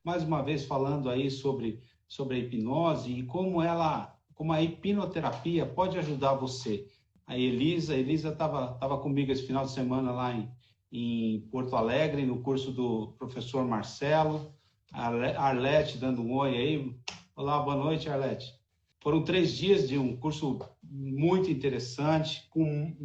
mais uma vez falando aí sobre a hipnose e como a hipnoterapia pode ajudar você. A Elisa estava comigo esse final de semana lá em Porto Alegre, no curso do professor Marcelo, a Arlete dando um oi aí. Olá, boa noite, Arlete. Foram 3 dias de um curso muito interessante, com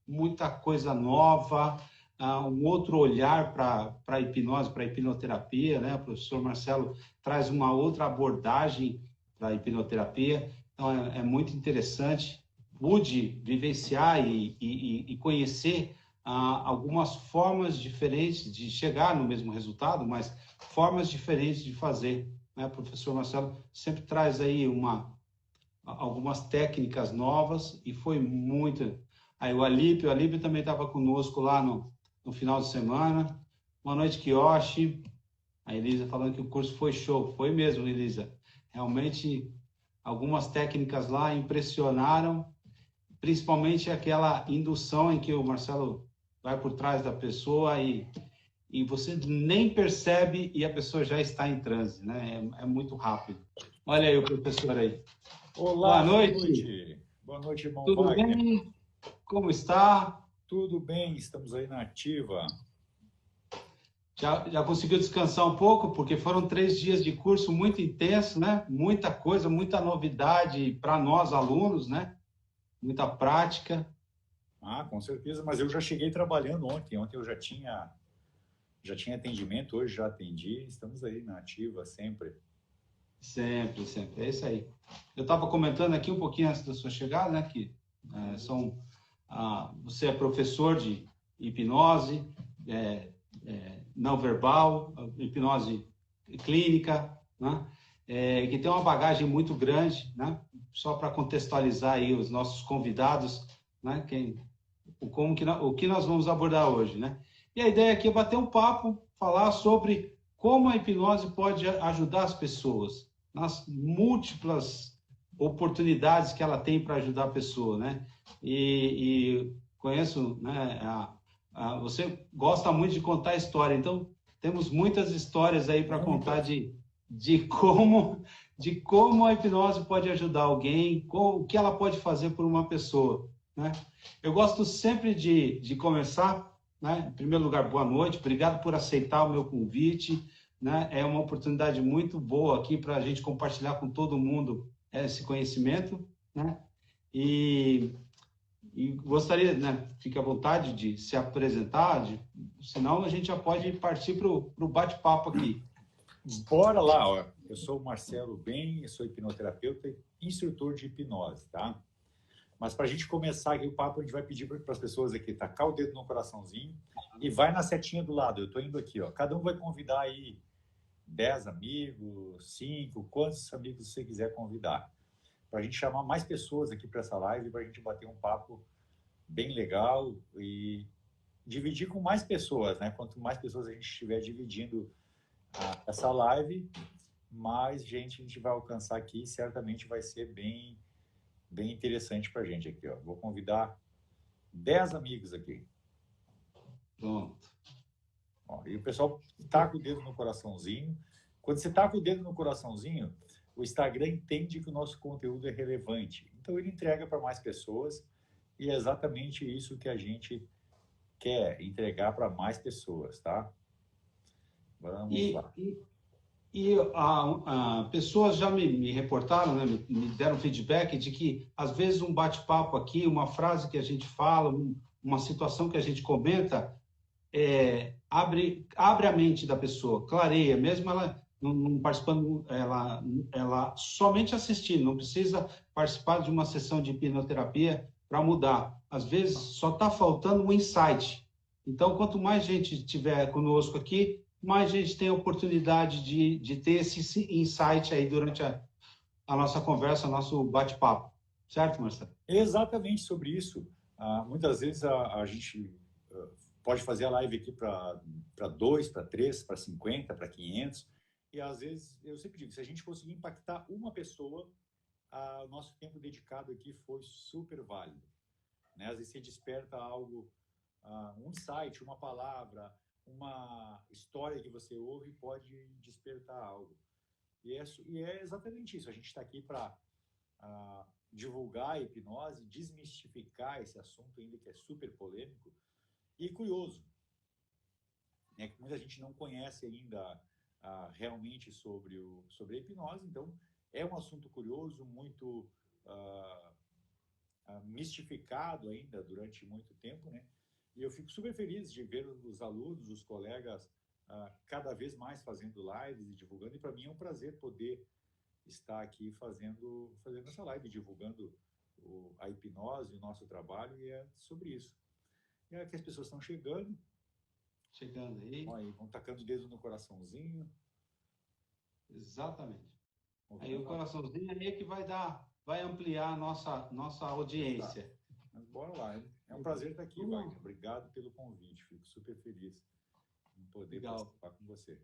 muita coisa nova, um outro olhar para a hipnose, para a hipnoterapia, né? O professor Marcelo traz uma outra abordagem para a hipnoterapia, então é muito interessante. Pude vivenciar e conhecer algumas formas diferentes de chegar no mesmo resultado, mas formas diferentes de fazer, né? O professor Marcelo sempre traz aí algumas técnicas novas e foi muito. Aí o Alípio também estava conosco lá no final de semana. Boa noite, Kiyoshi. A Elisa falando que o curso foi show. Foi mesmo, Elisa. Realmente, algumas técnicas lá impressionaram, principalmente aquela indução em que o Marcelo vai por trás da pessoa e você nem percebe e a pessoa já está em transe, né? É muito rápido. Olha aí o professor aí. Olá, Boa boa noite. noite. Boa noite, irmão Tudo Wagner. bem? Como está? Tudo bem, estamos aí na ativa. Já conseguiu descansar um pouco? Porque foram 3 dias de curso muito intenso, né? Muita coisa, muita novidade para nós alunos, né? Muita prática. Ah, com certeza, mas eu já cheguei trabalhando ontem. Ontem eu já tinha atendimento, hoje já atendi. Estamos aí na ativa sempre. Sempre, sempre. É isso aí. Eu estava comentando aqui um pouquinho antes da sua chegada, né? Que você é professor de hipnose, não verbal, hipnose clínica, né? Que tem uma bagagem muito grande, né? Só para contextualizar aí os nossos convidados, né? O que nós vamos abordar hoje, né? E a ideia aqui é bater um papo, falar sobre como a hipnose pode ajudar as pessoas nas múltiplas oportunidades que ela tem para ajudar a pessoa, né? E conheço, né? Você gosta muito de contar história, então temos muitas histórias aí para contar de como a hipnose pode ajudar alguém, o que ela pode fazer por uma pessoa, né? Eu gosto sempre de começar, né? Em primeiro lugar, boa noite, obrigado por aceitar o meu convite, né? É uma oportunidade muito boa aqui para a gente compartilhar com todo mundo esse conhecimento, né? E gostaria, né? Fique à vontade de se apresentar, senão a gente já pode partir para o bate-papo aqui. Bora lá, ó. Eu sou o Marcelo Ben, eu sou hipnoterapeuta e instrutor de hipnose, tá? Mas para a gente começar aqui o papo, a gente vai pedir para as pessoas aqui tacar o dedo no coraçãozinho e vai na setinha do lado. Eu estou indo aqui, ó. Cada um vai convidar aí 10 amigos, 5, quantos amigos você quiser convidar. Para a gente chamar mais pessoas aqui para essa live, para a gente bater um papo bem legal e dividir com mais pessoas, né? Quanto mais pessoas a gente estiver dividindo essa live, mais gente a gente vai alcançar aqui e certamente vai ser bem interessante para a gente aqui, ó. Vou convidar 10 amigos aqui. Pronto. Ó, e o pessoal taca o dedo no coraçãozinho. Quando você taca o dedo no coraçãozinho, o Instagram entende que o nosso conteúdo é relevante. Então ele entrega para mais pessoas e é exatamente isso que a gente quer entregar para mais pessoas, tá? Vamos lá. Pessoas já me reportaram, né, me deram feedback de que, às vezes, um bate-papo aqui, uma frase que a gente fala, uma situação que a gente comenta, abre a mente da pessoa, clareia, mesmo ela não participando, ela somente assistindo, não precisa participar de uma sessão de hipnoterapia para mudar. Às vezes, só está faltando um insight. Então, quanto mais gente tiver conosco aqui, mais a gente tem a oportunidade de ter esse insight aí durante a nossa conversa, nosso bate-papo. Certo, Marcelo? Exatamente sobre isso. Muitas vezes a gente pode fazer a live aqui para 2, para 3, para 50, para 500. E às vezes, eu sempre digo, se a gente conseguir impactar uma pessoa, o nosso tempo dedicado aqui foi super válido. Né? Às vezes você desperta algo, um insight, uma palavra, uma história que você ouve pode despertar algo. E é exatamente isso. A gente está aqui para divulgar a hipnose, desmistificar esse assunto ainda que é super polêmico e curioso, né? Que muita gente não conhece ainda realmente sobre a hipnose. Então, é um assunto curioso, muito mistificado ainda durante muito tempo, né? E eu fico super feliz de ver os alunos, os colegas, cada vez mais fazendo lives e divulgando. E para mim é um prazer poder estar aqui fazendo essa live, divulgando a hipnose, o nosso trabalho, e é sobre isso. E é que as pessoas estão chegando. Chegando aí. Ó, aí vão tacando o dedo no coraçãozinho. Exatamente. Aí o coraçãozinho aí é que vai ampliar a nossa audiência. Mas bora lá. É um prazer estar aqui, Wagner. Obrigado pelo convite. Fico super feliz em poder participar com você.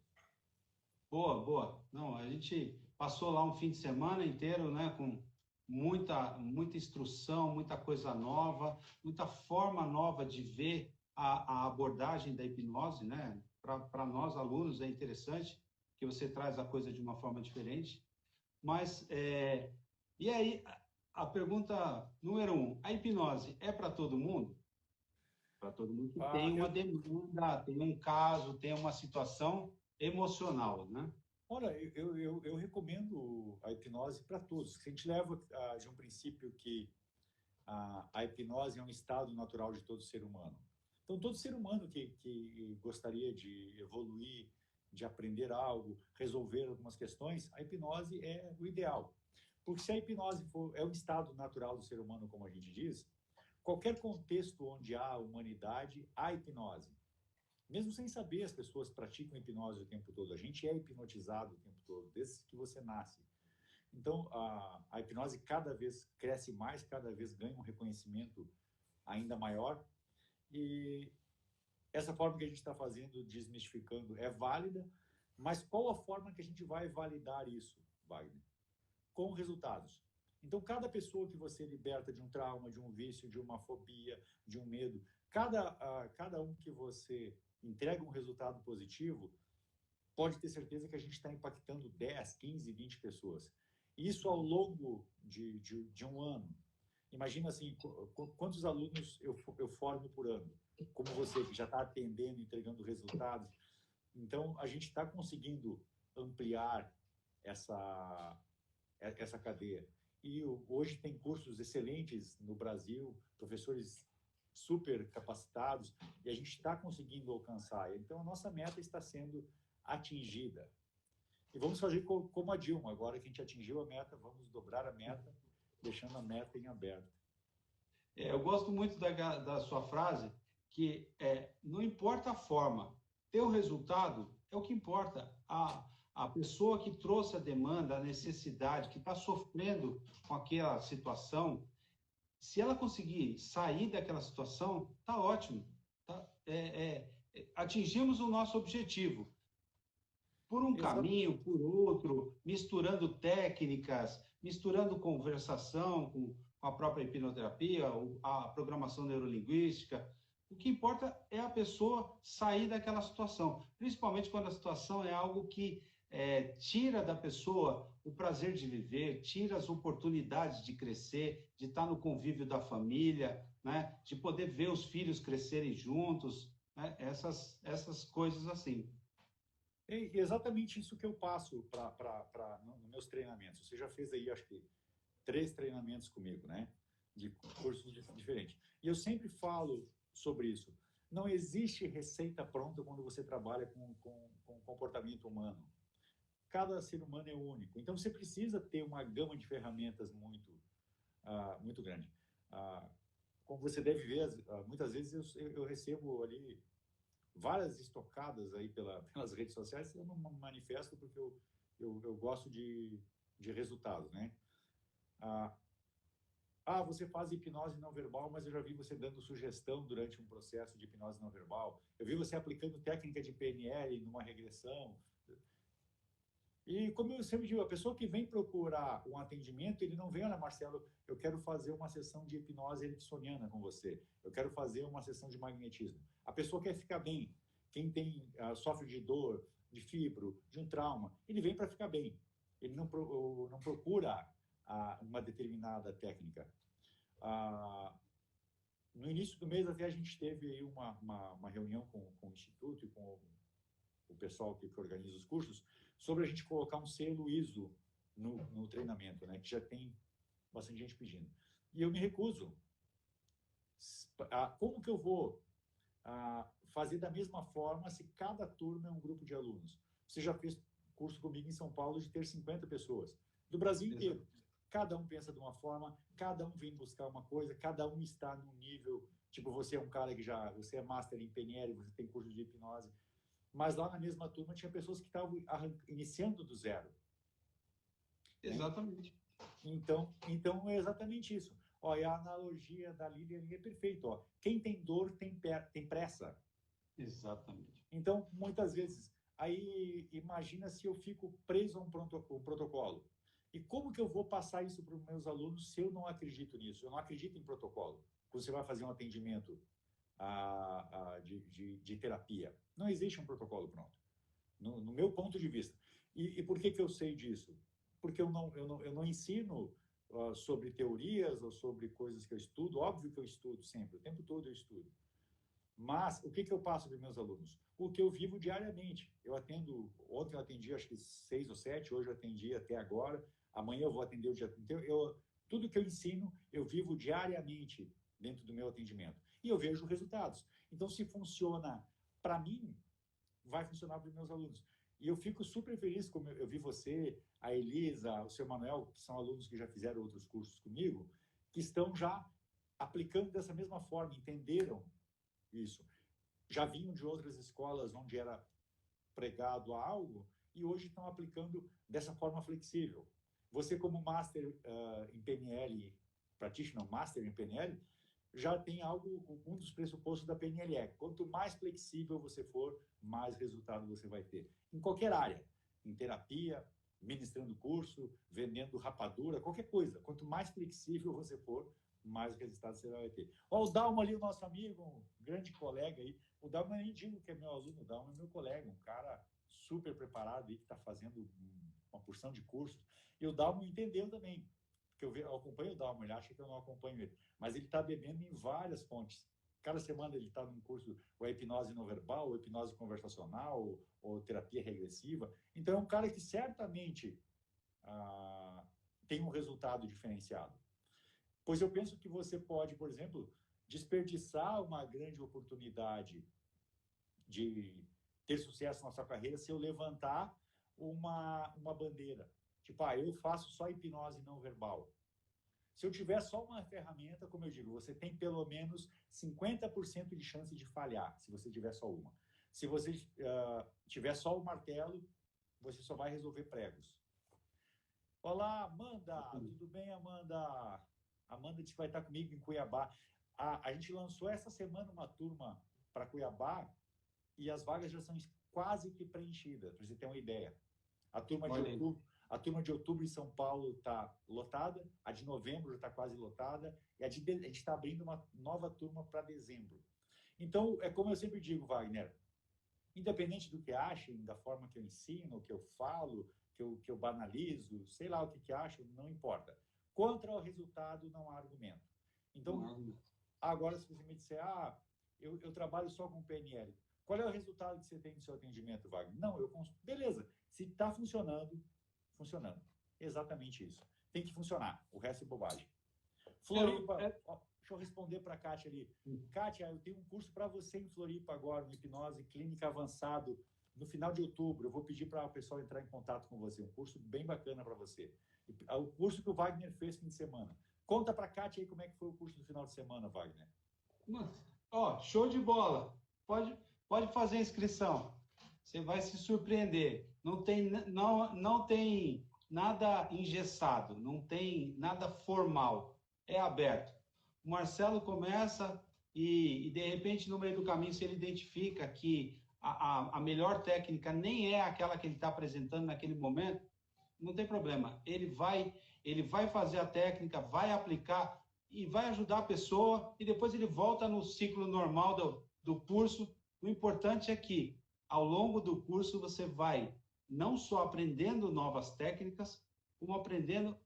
Boa, boa. Não, a gente passou lá um fim de semana inteiro, né, com muita instrução, muita coisa nova, muita forma nova de ver a abordagem da hipnose, né? Para nós alunos é interessante que você traz a coisa de uma forma diferente. Mas, e aí, a pergunta número 1, a hipnose é para todo mundo? Para todo mundo que tem uma demanda, tem um caso, tem uma situação emocional, né? Olha, eu recomendo a hipnose para todos. Se a gente leva de um princípio que a hipnose é um estado natural de todo ser humano. Então, todo ser humano que gostaria de evoluir, de aprender algo, resolver algumas questões, a hipnose é o ideal. Porque se a hipnose é um estado natural do ser humano, como a gente diz, qualquer contexto onde há humanidade, há hipnose. Mesmo sem saber, as pessoas praticam hipnose o tempo todo. A gente é hipnotizado o tempo todo, desde que você nasce. Então, a hipnose cada vez cresce mais, cada vez ganha um reconhecimento ainda maior. E essa forma que a gente está fazendo, desmistificando, é válida, mas qual a forma que a gente vai validar isso, Wagner? Com resultados. Então, cada pessoa que você liberta de um trauma, de um vício, de uma fobia, de um medo, cada um que você entrega um resultado positivo, pode ter certeza que a gente está impactando 10, 15, 20 pessoas. Isso ao longo de um ano. Imagina assim, quantos alunos eu formo por ano? Como você, que já está atendendo, entregando resultados. Então, a gente está conseguindo ampliar essa cadeia. E hoje tem cursos excelentes no Brasil, professores super capacitados, e a gente está conseguindo alcançar. Então, a nossa meta está sendo atingida. E vamos fazer como a Dilma, agora que a gente atingiu a meta, vamos dobrar a meta, deixando a meta em aberto. Eu gosto muito da sua frase, que não importa a forma, ter o resultado é o que importa. A pessoa que trouxe a demanda, a necessidade, que está sofrendo com aquela situação, se ela conseguir sair daquela situação, tá ótimo. Tá? Atingimos o nosso objetivo. Por um caminho, por outro, misturando técnicas, misturando conversação com a própria hipnoterapia, a programação neurolinguística. O que importa é a pessoa sair daquela situação, principalmente quando a situação é algo que tira da pessoa o prazer de viver, tira as oportunidades de crescer, de estar no convívio da família, né? De poder ver os filhos crescerem juntos, né? Essas coisas assim. É exatamente isso que eu passo nos meus treinamentos. Você já fez aí, acho que, 3 treinamentos comigo, né? De cursos diferentes. E eu sempre falo sobre isso. Não existe receita pronta quando você trabalha com comportamento humano. Cada ser humano é único. Então, você precisa ter uma gama de ferramentas muito grande. Como você deve ver, muitas vezes eu recebo ali várias estocadas aí pelas redes sociais. Eu não manifesto porque eu gosto de resultados, né? Você faz hipnose não verbal, mas eu já vi você dando sugestão durante um processo de hipnose não verbal. Eu vi você aplicando técnica de PNL numa regressão. E como eu sempre digo, a pessoa que vem procurar um atendimento, ele não vem, olha, Marcelo, eu quero fazer uma sessão de hipnose ericksoniana com você. Eu quero fazer uma sessão de magnetismo. A pessoa quer ficar bem. quem tem, sofre de dor, de fibro, de um trauma, ele vem para ficar bem. Ele não procura uma determinada técnica. No início do mês até a gente teve aí uma reunião com o Instituto e com o pessoal que organiza os cursos sobre a gente colocar um selo ISO no treinamento, né? Que já tem bastante gente pedindo. E eu me recuso. Como que eu vou fazer da mesma forma se cada turma é um grupo de alunos? Você já fez curso comigo em São Paulo de ter 50 pessoas, do Brasil inteiro. Cada um pensa de uma forma, cada um vem buscar uma coisa, cada um está num nível... Tipo, você é um cara que você é master em PNL, você tem curso de hipnose, mas lá na mesma turma tinha pessoas que estavam iniciando do zero. Exatamente. Né? Então é exatamente isso. Ó, e a analogia da Lilian é perfeita. Ó. Quem tem dor tem pressa. Exatamente. Então, muitas vezes, aí imagina se eu fico preso a um protocolo. E como que eu vou passar isso para os meus alunos se eu não acredito nisso? Eu não acredito em protocolo. Quando você vai fazer um atendimento de terapia, não existe um protocolo pronto. No meu ponto de vista. E por que eu sei disso? Porque eu não ensino sobre teorias ou sobre coisas que eu estudo. Óbvio que eu estudo sempre, o tempo todo eu estudo. Mas o que eu passo para os meus alunos? O que eu vivo diariamente. Ontem eu atendi acho que 6 ou 7, hoje eu atendi até agora, amanhã eu vou atender o dia inteiro. Tudo que eu ensino, eu vivo diariamente dentro do meu atendimento. E eu vejo resultados. Então, se funciona para mim, vai funcionar para os meus alunos. E eu fico super feliz, como eu vi você, a Elisa, o seu Manuel, que são alunos que já fizeram outros cursos comigo, que estão já aplicando dessa mesma forma, entenderam isso. Já vinham de outras escolas onde era pregado algo e hoje estão aplicando dessa forma flexível. Você, como Master em PNL, Practitioner Master em PNL, já tem um dos pressupostos da PNL é: quanto mais flexível você for, mais resultado você vai ter. Em qualquer área, em terapia, ministrando curso, vendendo rapadura, qualquer coisa. Quanto mais flexível você for, mais resultado você vai ter. Ó, o Dalma ali, o nosso amigo, um grande colega aí. O Dalma, eu nem digo que é meu aluno, o Dalma é meu colega, um cara super preparado aí, que está fazendo uma porção de cursos. E o Dalma entendeu também, porque eu acompanho o Dalma, ele acha que eu não acompanho ele. Mas ele está bebendo em várias fontes. Cada semana ele está num curso, ou hipnose não verbal, ou hipnose conversacional, ou terapia regressiva. Então, é um cara que certamente tem um resultado diferenciado. Pois eu penso que você pode, por exemplo, desperdiçar uma grande oportunidade de ter sucesso na sua carreira se eu levantar uma bandeira. Tipo, eu faço só hipnose não verbal. Se eu tiver só uma ferramenta, como eu digo, você tem pelo menos 50% de chance de falhar, se você tiver só uma. Se você tiver só o martelo, você só vai resolver pregos. Olá, Amanda! Tudo bem, Amanda? Amanda disse que vai estar comigo em Cuiabá. A gente lançou essa semana uma turma para Cuiabá e as vagas já são quase que preenchidas, para você ter uma ideia. A turma de outubro em São Paulo está lotada, a de novembro já está quase lotada, e a gente está abrindo uma nova turma para dezembro. Então, é como eu sempre digo, Wagner, independente do que achem, da forma que eu ensino, que eu falo, que eu banalizo, sei lá o que acham, não importa. Contra o resultado não há argumento. Então, agora se você me disser, eu trabalho só com PNL, qual é o resultado que você tem no seu atendimento, Wagner? Não, beleza, se está funcionando. Exatamente isso. Tem que funcionar, o resto é bobagem. Floripa, deixa eu responder para a Kátia ali. Kátia, eu tenho um curso para você em Floripa agora, no Hipnose Clínica Avançado, no final de outubro. Eu vou pedir para o pessoal entrar em contato com você. Um curso bem bacana para você. O curso que o Wagner fez fim de semana. Conta para a Kátia aí como é que foi o curso do final de semana, Wagner. Show de bola. Pode fazer a inscrição. Você vai se surpreender. Não tem nada engessado, não tem nada formal. É aberto. O Marcelo começa e de repente, no meio do caminho, se ele identifica que a melhor técnica nem é aquela que ele está apresentando naquele momento, não tem problema. Ele vai fazer a técnica, vai aplicar e vai ajudar a pessoa e depois ele volta no ciclo normal do curso O importante é que, ao longo do curso, você vai não só aprendendo novas técnicas, como aprendendo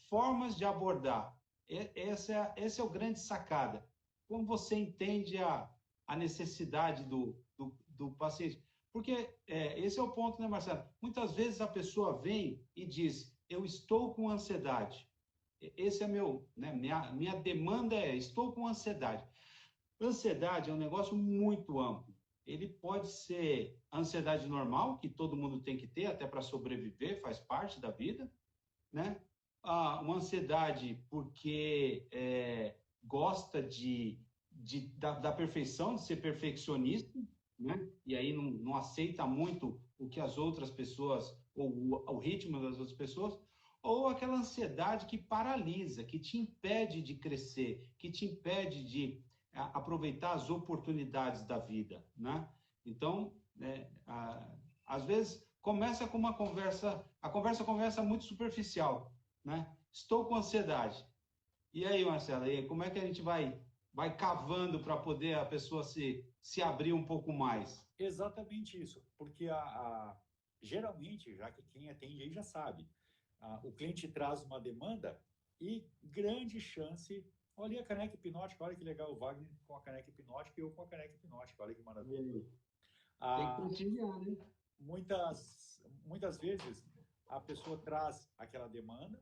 formas de abordar. Esse é o grande sacada. Como você entende a necessidade do paciente? Porque esse é o ponto, né, Marcelo? Muitas vezes a pessoa vem e diz, eu estou com ansiedade. Esse é minha demanda estou com ansiedade. Ansiedade é um negócio muito amplo. Ele pode ser ansiedade normal, que todo mundo tem que ter, até para sobreviver, faz parte da vida, né? Uma ansiedade porque gosta da perfeição, de ser perfeccionista, né? E aí não aceita muito o que as outras pessoas, ou o ritmo das outras pessoas, ou aquela ansiedade que paralisa, que te impede de crescer, que te impede de aproveitar as oportunidades da vida, né? Então, às vezes começa com uma conversa, a conversa muito superficial, né? Estou com ansiedade. E aí, Marcelo, e aí, como é que a gente vai cavando para poder a pessoa se abrir um pouco mais? Exatamente isso, porque geralmente, já que quem atende aí já sabe, o cliente traz uma demanda e grande chance. Olha a caneca hipnótica, olha que legal o Wagner com a caneca hipnótica e eu com a caneca hipnótica, olha que maravilha. Tem que compartilhar, né? Muitas vezes a pessoa traz aquela demanda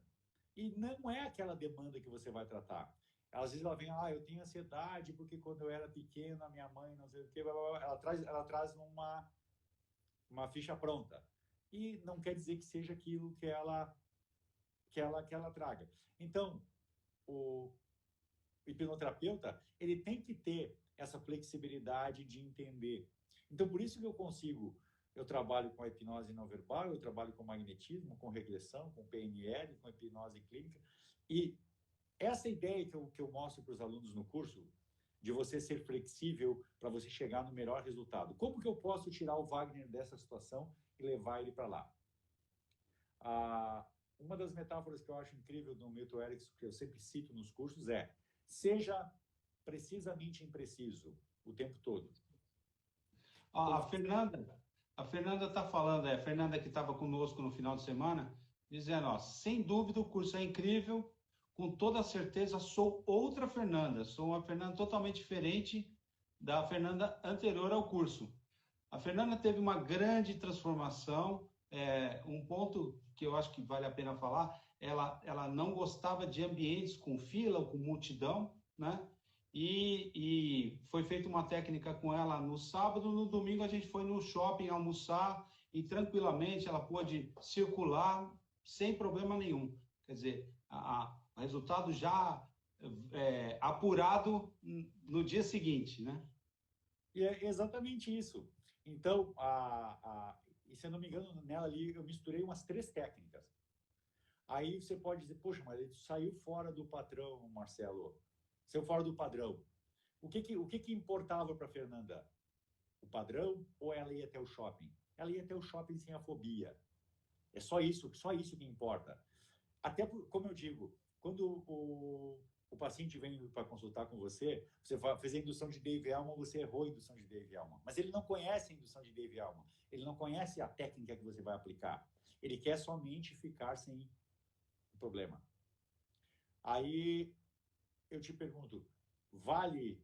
e não é aquela demanda que você vai tratar. Às vezes ela vem, eu tenho ansiedade porque quando eu era pequena, minha mãe, não sei o que, blá, blá, blá. Ela traz uma ficha pronta. E não quer dizer que seja aquilo que ela traga. Então, o hipnoterapeuta, ele tem que ter essa flexibilidade de entender. Então, por isso que eu trabalho com a hipnose não verbal, eu trabalho com magnetismo, com regressão, com PNL, com hipnose clínica. E essa ideia que eu mostro para os alunos no curso, de você ser flexível para você chegar no melhor resultado. Como que eu posso tirar o Wagner dessa situação e levar ele para lá? Uma das metáforas que eu acho incrível do Milton Erickson, que eu sempre cito nos cursos, é: seja precisamente impreciso o tempo todo. A Fernanda está falando, a Fernanda que estava conosco no final de semana, dizendo, sem dúvida o curso é incrível, com toda certeza sou outra Fernanda, sou uma Fernanda totalmente diferente da Fernanda anterior ao curso. A Fernanda teve uma grande transformação, um ponto que eu acho que vale a pena falar, ela não gostava de ambientes com fila ou com multidão, né? E foi feita uma técnica com ela no sábado, no domingo a gente foi no shopping almoçar e tranquilamente ela pôde circular sem problema nenhum. Quer dizer, o resultado já apurado no dia seguinte, né? E é exatamente isso. Então, e se eu não me engano, nela ali eu misturei umas 3 técnicas. Aí você pode dizer, poxa, mas ele saiu fora do padrão, Marcelo. Saiu fora do padrão. O que importava para a Fernanda? O padrão ou ela ia até o shopping? Ela ia até o shopping sem a fobia. É só isso que importa. Até, como eu digo, quando o paciente vem para consultar com você, você fez a indução de Dave-Elman, você errou a indução de Dave-Elman. Mas ele não conhece a indução de Dave-Elman. Ele não conhece a técnica que você vai aplicar. Ele quer somente ficar sem o problema. Aí eu te pergunto, vale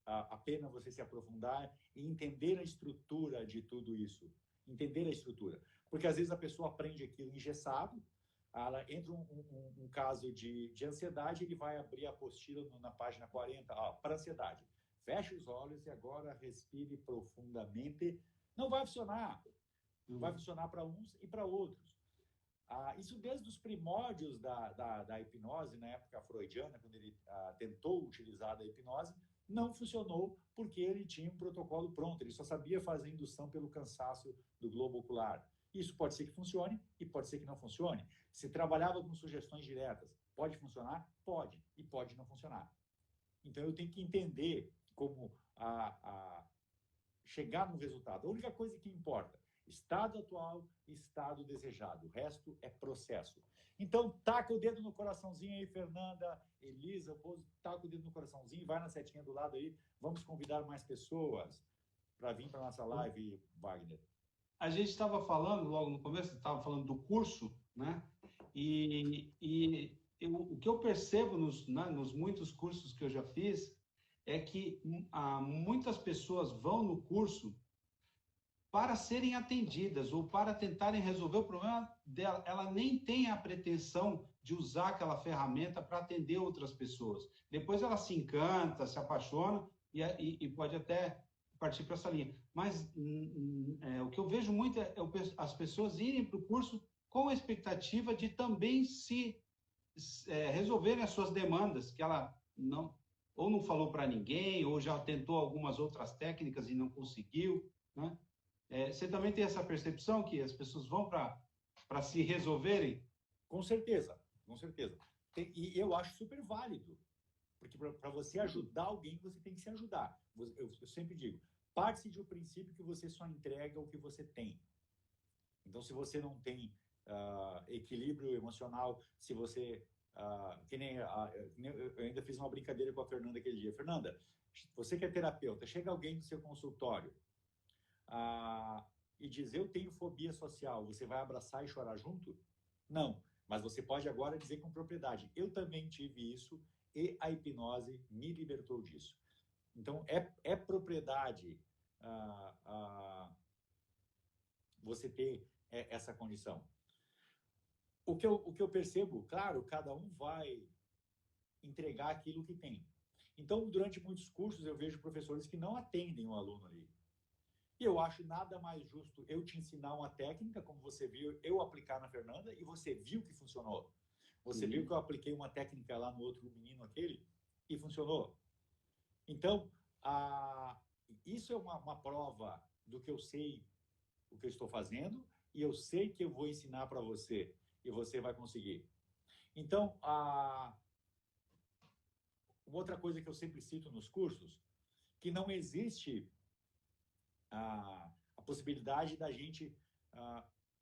a pena você se aprofundar e entender a estrutura de tudo isso? Entender a estrutura. Porque às vezes a pessoa aprende aquilo engessado, ela entra um caso de ansiedade, ele vai abrir a apostila na página 40, para ansiedade. Feche os olhos e agora respire profundamente. Não vai funcionar. Vai funcionar para uns e para outros. Isso desde os primórdios da hipnose, na época freudiana, quando ele tentou utilizar a hipnose, não funcionou porque ele tinha um protocolo pronto, ele só sabia fazer indução pelo cansaço do globo ocular. Isso pode ser que funcione e pode ser que não funcione. Se trabalhava com sugestões diretas, pode funcionar? Pode. E pode não funcionar. Então, eu tenho que entender como chegar no resultado. A única coisa que importa, estado atual e estado desejado. O resto é processo. Então, taca o dedo no coraçãozinho aí, Fernanda, Elisa, taca o dedo no coraçãozinho, vai na setinha do lado aí. Vamos convidar mais pessoas. para vir para nossa live, Wagner? A gente estava falando, logo no começo, estava falando do curso, né? O que eu percebo nos muitos cursos que eu já fiz é que muitas pessoas vão no curso para serem atendidas ou para tentarem resolver o problema dela. Ela nem tem a pretensão de usar aquela ferramenta para atender outras pessoas. Depois ela se encanta, se apaixona e pode até partir para essa linha. Mas o que eu vejo muito é as pessoas irem para o curso com a expectativa de também resolverem as suas demandas, que ela ou não falou para ninguém, ou já tentou algumas outras técnicas e não conseguiu, né? Você também tem essa percepção que as pessoas vão para se resolverem? Com certeza, com certeza. E eu acho super válido, porque para você ajudar alguém, você tem que se ajudar. Eu sempre digo, parte-se de um princípio que você só entrega o que você tem. Então, se você não tem equilíbrio emocional, se você... eu ainda fiz uma brincadeira com a Fernanda aquele dia. Fernanda, você que é terapeuta, chega alguém no seu consultório e diz, eu tenho fobia social, você vai abraçar e chorar junto? Não, mas você pode agora dizer com propriedade, eu também tive isso e a hipnose me libertou disso. Então, é propriedade você ter essa condição. O que eu percebo, claro, cada um vai entregar aquilo que tem. Então, durante muitos cursos, eu vejo professores que não atendem o aluno ali. E eu acho nada mais justo eu te ensinar uma técnica, como você viu, eu aplicar na Fernanda, e você viu que funcionou. Você viu que eu apliquei uma técnica lá no outro menino aquele, e funcionou. Então, isso é uma prova do que eu sei, o que eu estou fazendo, e eu sei que eu vou ensinar para você, e você vai conseguir. Então, uma outra coisa que eu sempre cito nos cursos, que não existe a possibilidade da gente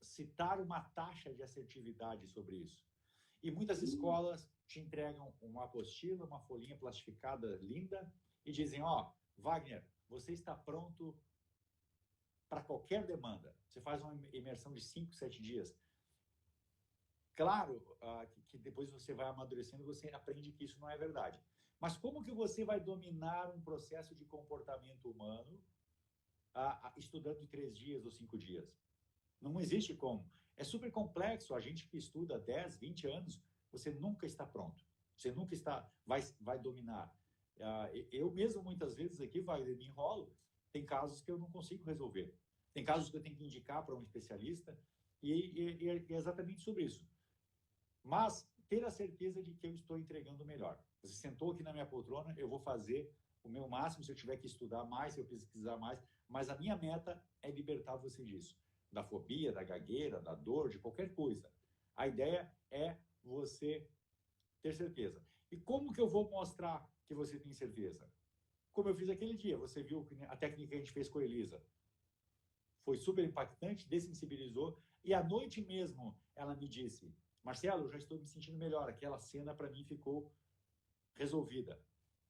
citar uma taxa de assertividade sobre isso. E muitas escolas te entregam uma apostila, uma folhinha plastificada linda e dizem, Wagner, você está pronto para qualquer demanda. Você faz uma imersão de 5, 7 dias. Claro que depois você vai amadurecendo, você aprende que isso não é verdade. Mas como que você vai dominar um processo de comportamento humano estudando 3 dias ou 5 dias? Não existe como. É super complexo. A gente que estuda 10, 20 anos, você nunca está pronto. Você nunca vai dominar. Eu mesmo, muitas vezes aqui, me enrolo. Tem casos que eu não consigo resolver. Tem casos que eu tenho que indicar para um especialista e é exatamente sobre isso. Mas ter a certeza de que eu estou entregando o melhor. Você sentou aqui na minha poltrona, eu vou fazer o meu máximo se eu tiver que estudar mais, se eu pesquisar mais, mas a minha meta é libertar você disso. Da fobia, da gagueira, da dor, de qualquer coisa. A ideia é você ter certeza. E como que eu vou mostrar que você tem certeza? Como eu fiz aquele dia, você viu a técnica que a gente fez com a Elisa. Foi super impactante, dessensibilizou, e à noite mesmo ela me disse, Marcelo, eu já estou me sentindo melhor, aquela cena para mim ficou resolvida.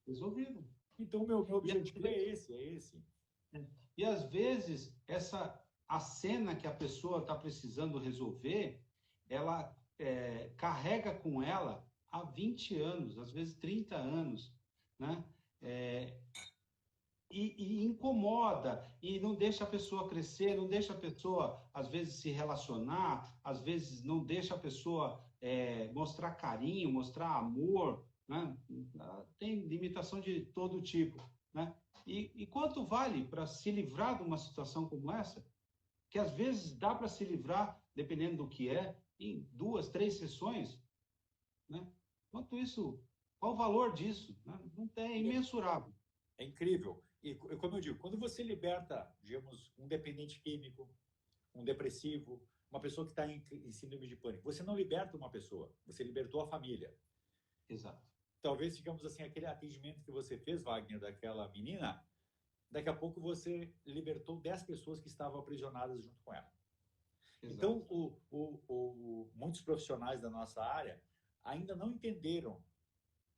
Resolvido. Então, meu objetivo é esse. E às vezes, a cena que a pessoa está precisando resolver, ela carrega com ela há 20 anos, às vezes 30 anos, né? E incomoda, e não deixa a pessoa crescer, não deixa a pessoa, às vezes, se relacionar, às vezes não deixa a pessoa mostrar carinho, mostrar amor, né? Tem limitação de todo tipo, né? E quanto vale para se livrar de uma situação como essa, que às vezes dá para se livrar, dependendo do que em 2, 3 sessões, né? Quanto isso, qual o valor disso? Né? Não tem, é imensurável. É incrível. E como eu digo, quando você liberta, digamos, um dependente químico, um depressivo, uma pessoa que está em síndrome de pânico, você não liberta uma pessoa, você libertou a família. Exato. Talvez, digamos assim, aquele atendimento que você fez, Wagner, daquela menina, daqui a pouco você libertou 10 pessoas que estavam aprisionadas junto com ela. Exato. Então, muitos profissionais da nossa área ainda não entenderam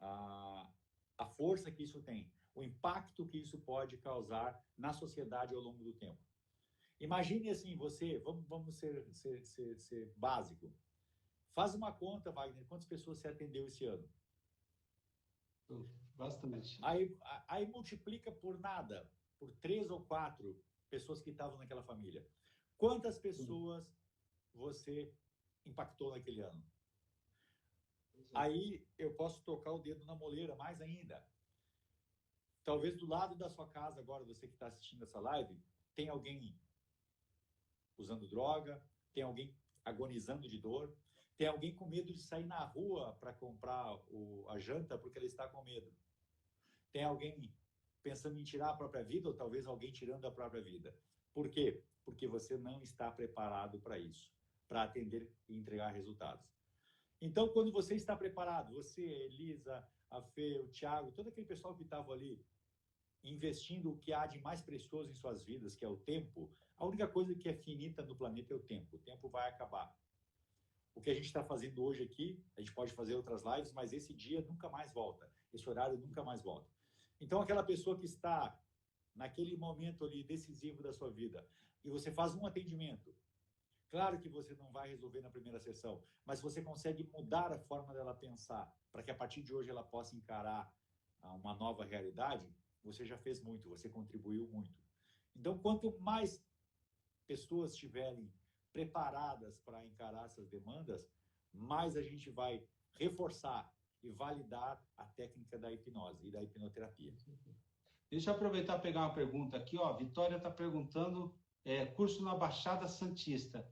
a força que isso tem. o impacto que isso pode causar na sociedade ao longo do tempo. Imagine assim, você, vamos ser básico. Faz uma conta, Wagner, quantas pessoas você atendeu esse ano? Bastante. Aí multiplica por nada, por 3 ou 4 pessoas que estavam naquela família. Quantas pessoas você impactou naquele ano? Aí eu posso tocar o dedo na moleira mais ainda. Talvez do lado da sua casa, agora você que está assistindo essa live, tem alguém usando droga, tem alguém agonizando de dor, tem alguém com medo de sair na rua para comprar a janta porque ele está com medo. Tem alguém pensando em tirar a própria vida ou talvez alguém tirando a própria vida. Por quê? Porque você não está preparado para isso, para atender e entregar resultados. Então, quando você está preparado, você, Elisa, a Fê, o Thiago, todo aquele pessoal que estava ali investindo o que há de mais precioso em suas vidas, que é o tempo, a única coisa que é finita no planeta é o tempo. O tempo vai acabar. O que a gente está fazendo hoje aqui, a gente pode fazer outras lives, mas esse dia nunca mais volta. Esse horário nunca mais volta. Então, aquela pessoa que está naquele momento ali decisivo da sua vida e você faz um atendimento, claro que você não vai resolver na primeira sessão, mas você consegue mudar a forma dela pensar para que a partir de hoje ela possa encarar uma nova realidade, você já fez muito, você contribuiu muito. Então, quanto mais pessoas estiverem preparadas para encarar essas demandas, mais a gente vai reforçar e validar a técnica da hipnose e da hipnoterapia. Deixa eu aproveitar e pegar uma pergunta aqui. Ó, Vitória está perguntando, curso na Baixada Santista.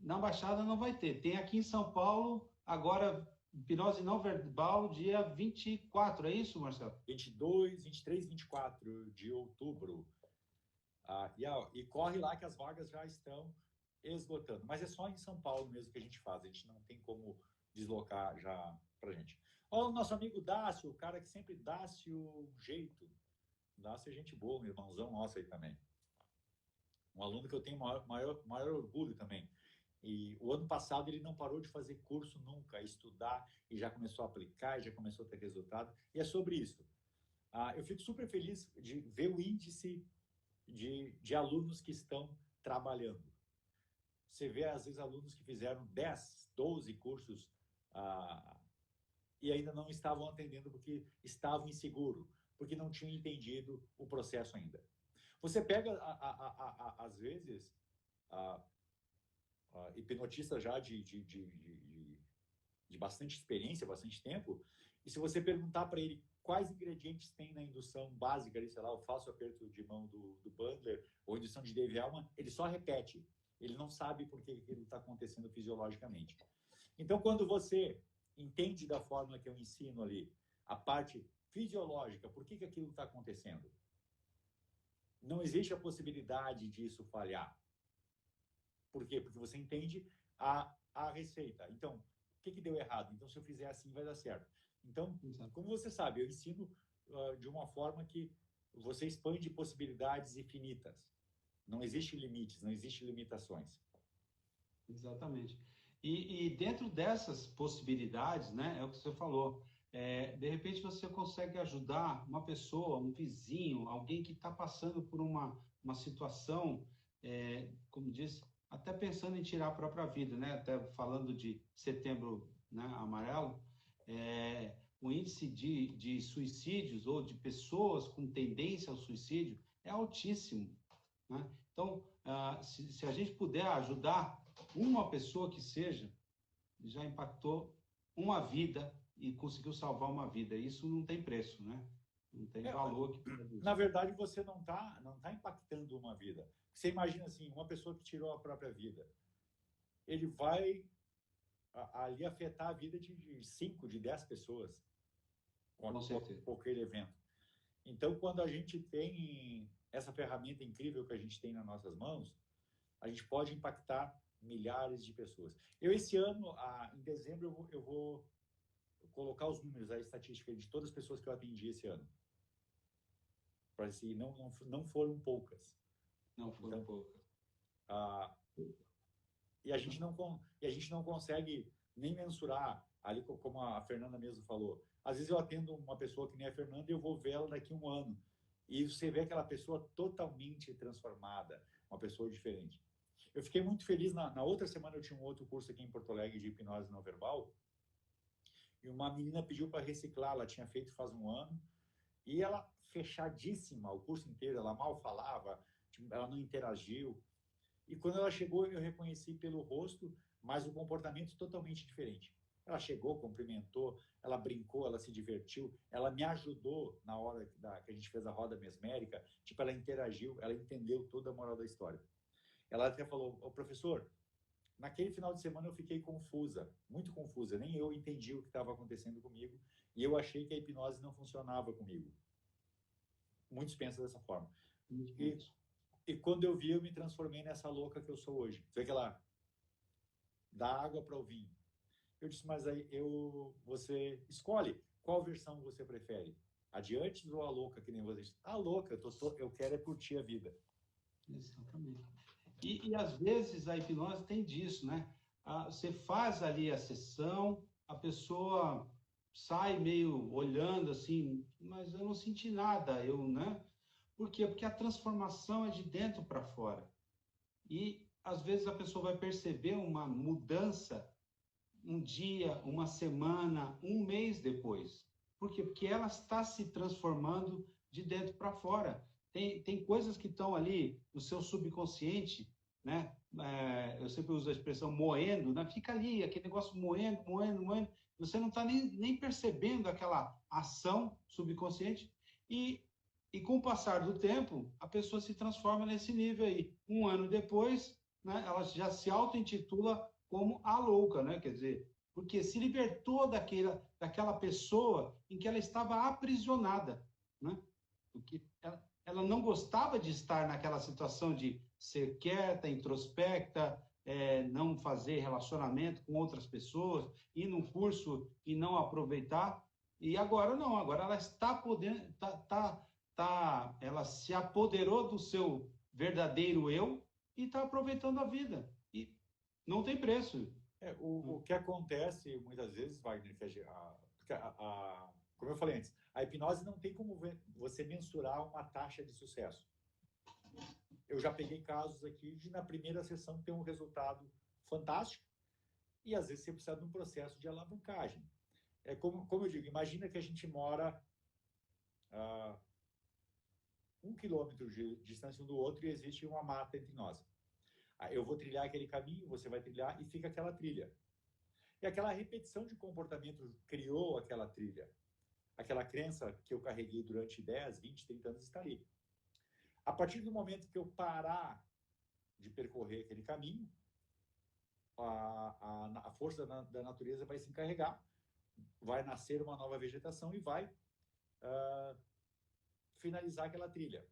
Na Baixada não vai ter. Tem aqui em São Paulo, agora, hipnose não verbal, dia 24, é isso, Marcelo? 22, 23, 24 de outubro. E corre lá que as vagas já estão esgotando. Mas é só em São Paulo mesmo que a gente faz. A gente não tem como deslocar já pra gente. Olha o nosso amigo Dácio, o cara que sempre dá-se um jeito. Dácio é gente boa, um irmãozão nosso aí também. Um aluno que eu tenho maior orgulho também. E o ano passado ele não parou de fazer curso nunca, estudar, e já começou a aplicar, e já começou a ter resultado. E é sobre isso. Eu fico super feliz de ver o índice de alunos que estão trabalhando. Você vê, às vezes, alunos que fizeram 10, 12 cursos e ainda não estavam atendendo porque estavam inseguros, porque não tinham entendido o processo ainda. Você pega, às vezes, hipnotista já de bastante experiência, bastante tempo, e se você perguntar para ele quais ingredientes tem na indução básica, ali, sei lá, o falso aperto de mão do Bandler ou indução de Dave Hellman, ele só repete. Ele não sabe por que aquilo está acontecendo fisiologicamente. Então, quando você entende da forma que eu ensino ali, a parte fisiológica, por que aquilo está acontecendo? Não existe a possibilidade disso falhar. Por quê? Porque você entende a receita. Então, o que deu errado? Então, se eu fizer assim, vai dar certo. Então, como você sabe, eu ensino de uma forma que você expande possibilidades infinitas. Não existe limites, não existe limitações. Exatamente. E dentro dessas possibilidades, né, é o que você falou, de repente você consegue ajudar uma pessoa, um vizinho, alguém que está passando por uma situação, como disse, até pensando em tirar a própria vida, né? Até falando de setembro, né, amarelo, o índice de suicídios ou de pessoas com tendência ao suicídio é altíssimo, né? Então, se a gente puder ajudar uma pessoa que seja, já impactou uma vida e conseguiu salvar uma vida. Isso não tem preço, né? Não tem valor que produz. Na verdade, você não tá impactando uma vida. Você imagina assim, uma pessoa que tirou a própria vida, ele vai ali afetar a vida de 5, de 10 pessoas com aquele evento. Então, quando a gente tem essa ferramenta incrível que a gente tem nas nossas mãos, a gente pode impactar milhares de pessoas. Esse ano, em dezembro, eu vou colocar os números, a estatística de todas as pessoas que eu atendi esse ano. Para se não foram poucas. Não foram poucas. E a gente não consegue nem mensurar Ali, como a Fernanda mesmo falou, às vezes eu atendo uma pessoa que nem a Fernanda e eu vou vê-la daqui a um ano. E você vê aquela pessoa totalmente transformada, uma pessoa diferente. Eu fiquei muito feliz, na outra semana eu tinha um outro curso aqui em Porto Alegre de hipnose não verbal, e uma menina pediu para reciclar, ela tinha feito faz um ano, e ela fechadíssima, o curso inteiro, ela mal falava, ela não interagiu. E quando ela chegou, eu reconheci pelo rosto, mas o comportamento totalmente diferente. Ela chegou, cumprimentou, ela brincou, ela se divertiu, ela me ajudou na hora que a gente fez a roda mesmérica, tipo, ela interagiu, ela entendeu toda a moral da história. Ela até falou, ô, professor, naquele final de semana eu fiquei confusa, muito confusa, nem eu entendi o que estava acontecendo comigo, e eu achei que a hipnose não funcionava comigo. Muitos pensam dessa forma. E quando eu vi, eu me transformei nessa louca que eu sou hoje. Foi aquela da água para o vinho. Eu disse, mas aí você escolhe qual versão você prefere. A de antes ou a louca, que nem você disse? A louca, eu quero é curtir a vida. Exatamente. E às vezes a hipnose tem disso, né? Você faz ali a sessão, a pessoa sai meio olhando assim, mas eu não senti nada, né? Por quê? Porque a transformação é de dentro para fora. E às vezes a pessoa vai perceber uma mudança um dia, uma semana, um mês depois. Por quê? Porque ela está se transformando de dentro para fora. Tem coisas que estão ali no seu subconsciente, né? Eu sempre uso a expressão moendo, né? Fica ali, aquele negócio moendo, moendo, moendo. Você não está nem percebendo aquela ação subconsciente. E com o passar do tempo, a pessoa se transforma nesse nível aí. Um ano depois, né, ela já se auto-intitula como a louca, né? Quer dizer, porque se libertou daquela pessoa em que ela estava aprisionada, né? Porque ela não gostava de estar naquela situação de ser quieta, introspecta, não fazer relacionamento com outras pessoas, ir num curso e não aproveitar. E agora não, agora ela está podendo, ela se apoderou do seu verdadeiro eu e está aproveitando a vida. E não tem preço. O que acontece muitas vezes, Wagner, como eu falei antes, a hipnose não tem como você mensurar uma taxa de sucesso. Eu já peguei casos aqui de na primeira sessão ter um resultado fantástico e às vezes você precisa de um processo de alavancagem. Como eu digo, imagina que a gente mora a 1 quilômetro de distância um do outro e existe uma mata entre nós. Eu vou trilhar aquele caminho, você vai trilhar e fica aquela trilha. E aquela repetição de comportamento criou aquela trilha. Aquela crença que eu carreguei durante 10, 20, 30 anos está ali. A partir do momento que eu parar de percorrer aquele caminho, a força da natureza vai se encarregar, vai nascer uma nova vegetação e vai finalizar aquela trilha.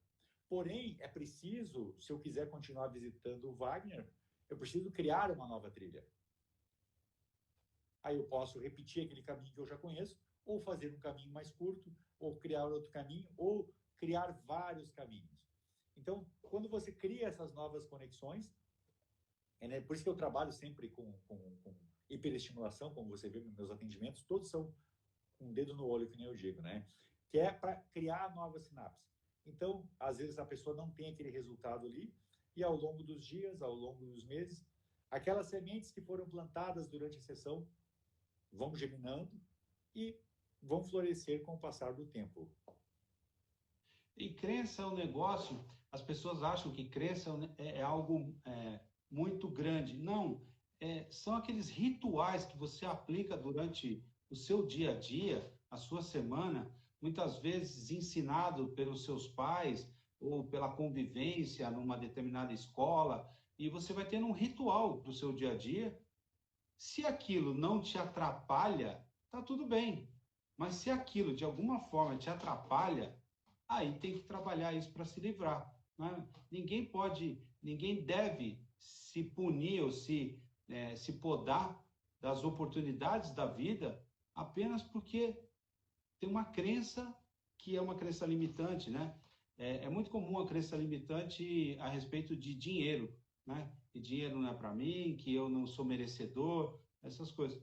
Porém, é preciso, se eu quiser continuar visitando o Wagner, eu preciso criar uma nova trilha. Aí eu posso repetir aquele caminho que eu já conheço, ou fazer um caminho mais curto, ou criar outro caminho, ou criar vários caminhos. Então, quando você cria essas novas conexões, por isso que eu trabalho sempre com hiperestimulação, como você vê nos meus atendimentos, todos são um dedo no olho, que nem eu digo, né? Que é para criar novas sinapses. Então, às vezes a pessoa não tem aquele resultado ali, e ao longo dos dias, ao longo dos meses, aquelas sementes que foram plantadas durante a sessão vão germinando e vão florescer com o passar do tempo. E crença é um negócio, as pessoas acham que crença é algo muito grande. Não, são aqueles rituais que você aplica durante o seu dia a dia, a sua semana, muitas vezes ensinado pelos seus pais ou pela convivência numa determinada escola, e você vai tendo um ritual do seu dia a dia. Se aquilo não te atrapalha, tá tudo bem. Mas se aquilo de alguma forma te atrapalha, aí tem que trabalhar isso para se livrar, né? Ninguém deve se punir ou se podar das oportunidades da vida apenas porque tem uma crença que é uma crença limitante, né? É muito comum a crença limitante a respeito de dinheiro, né? Que dinheiro não é para mim, que eu não sou merecedor, essas coisas.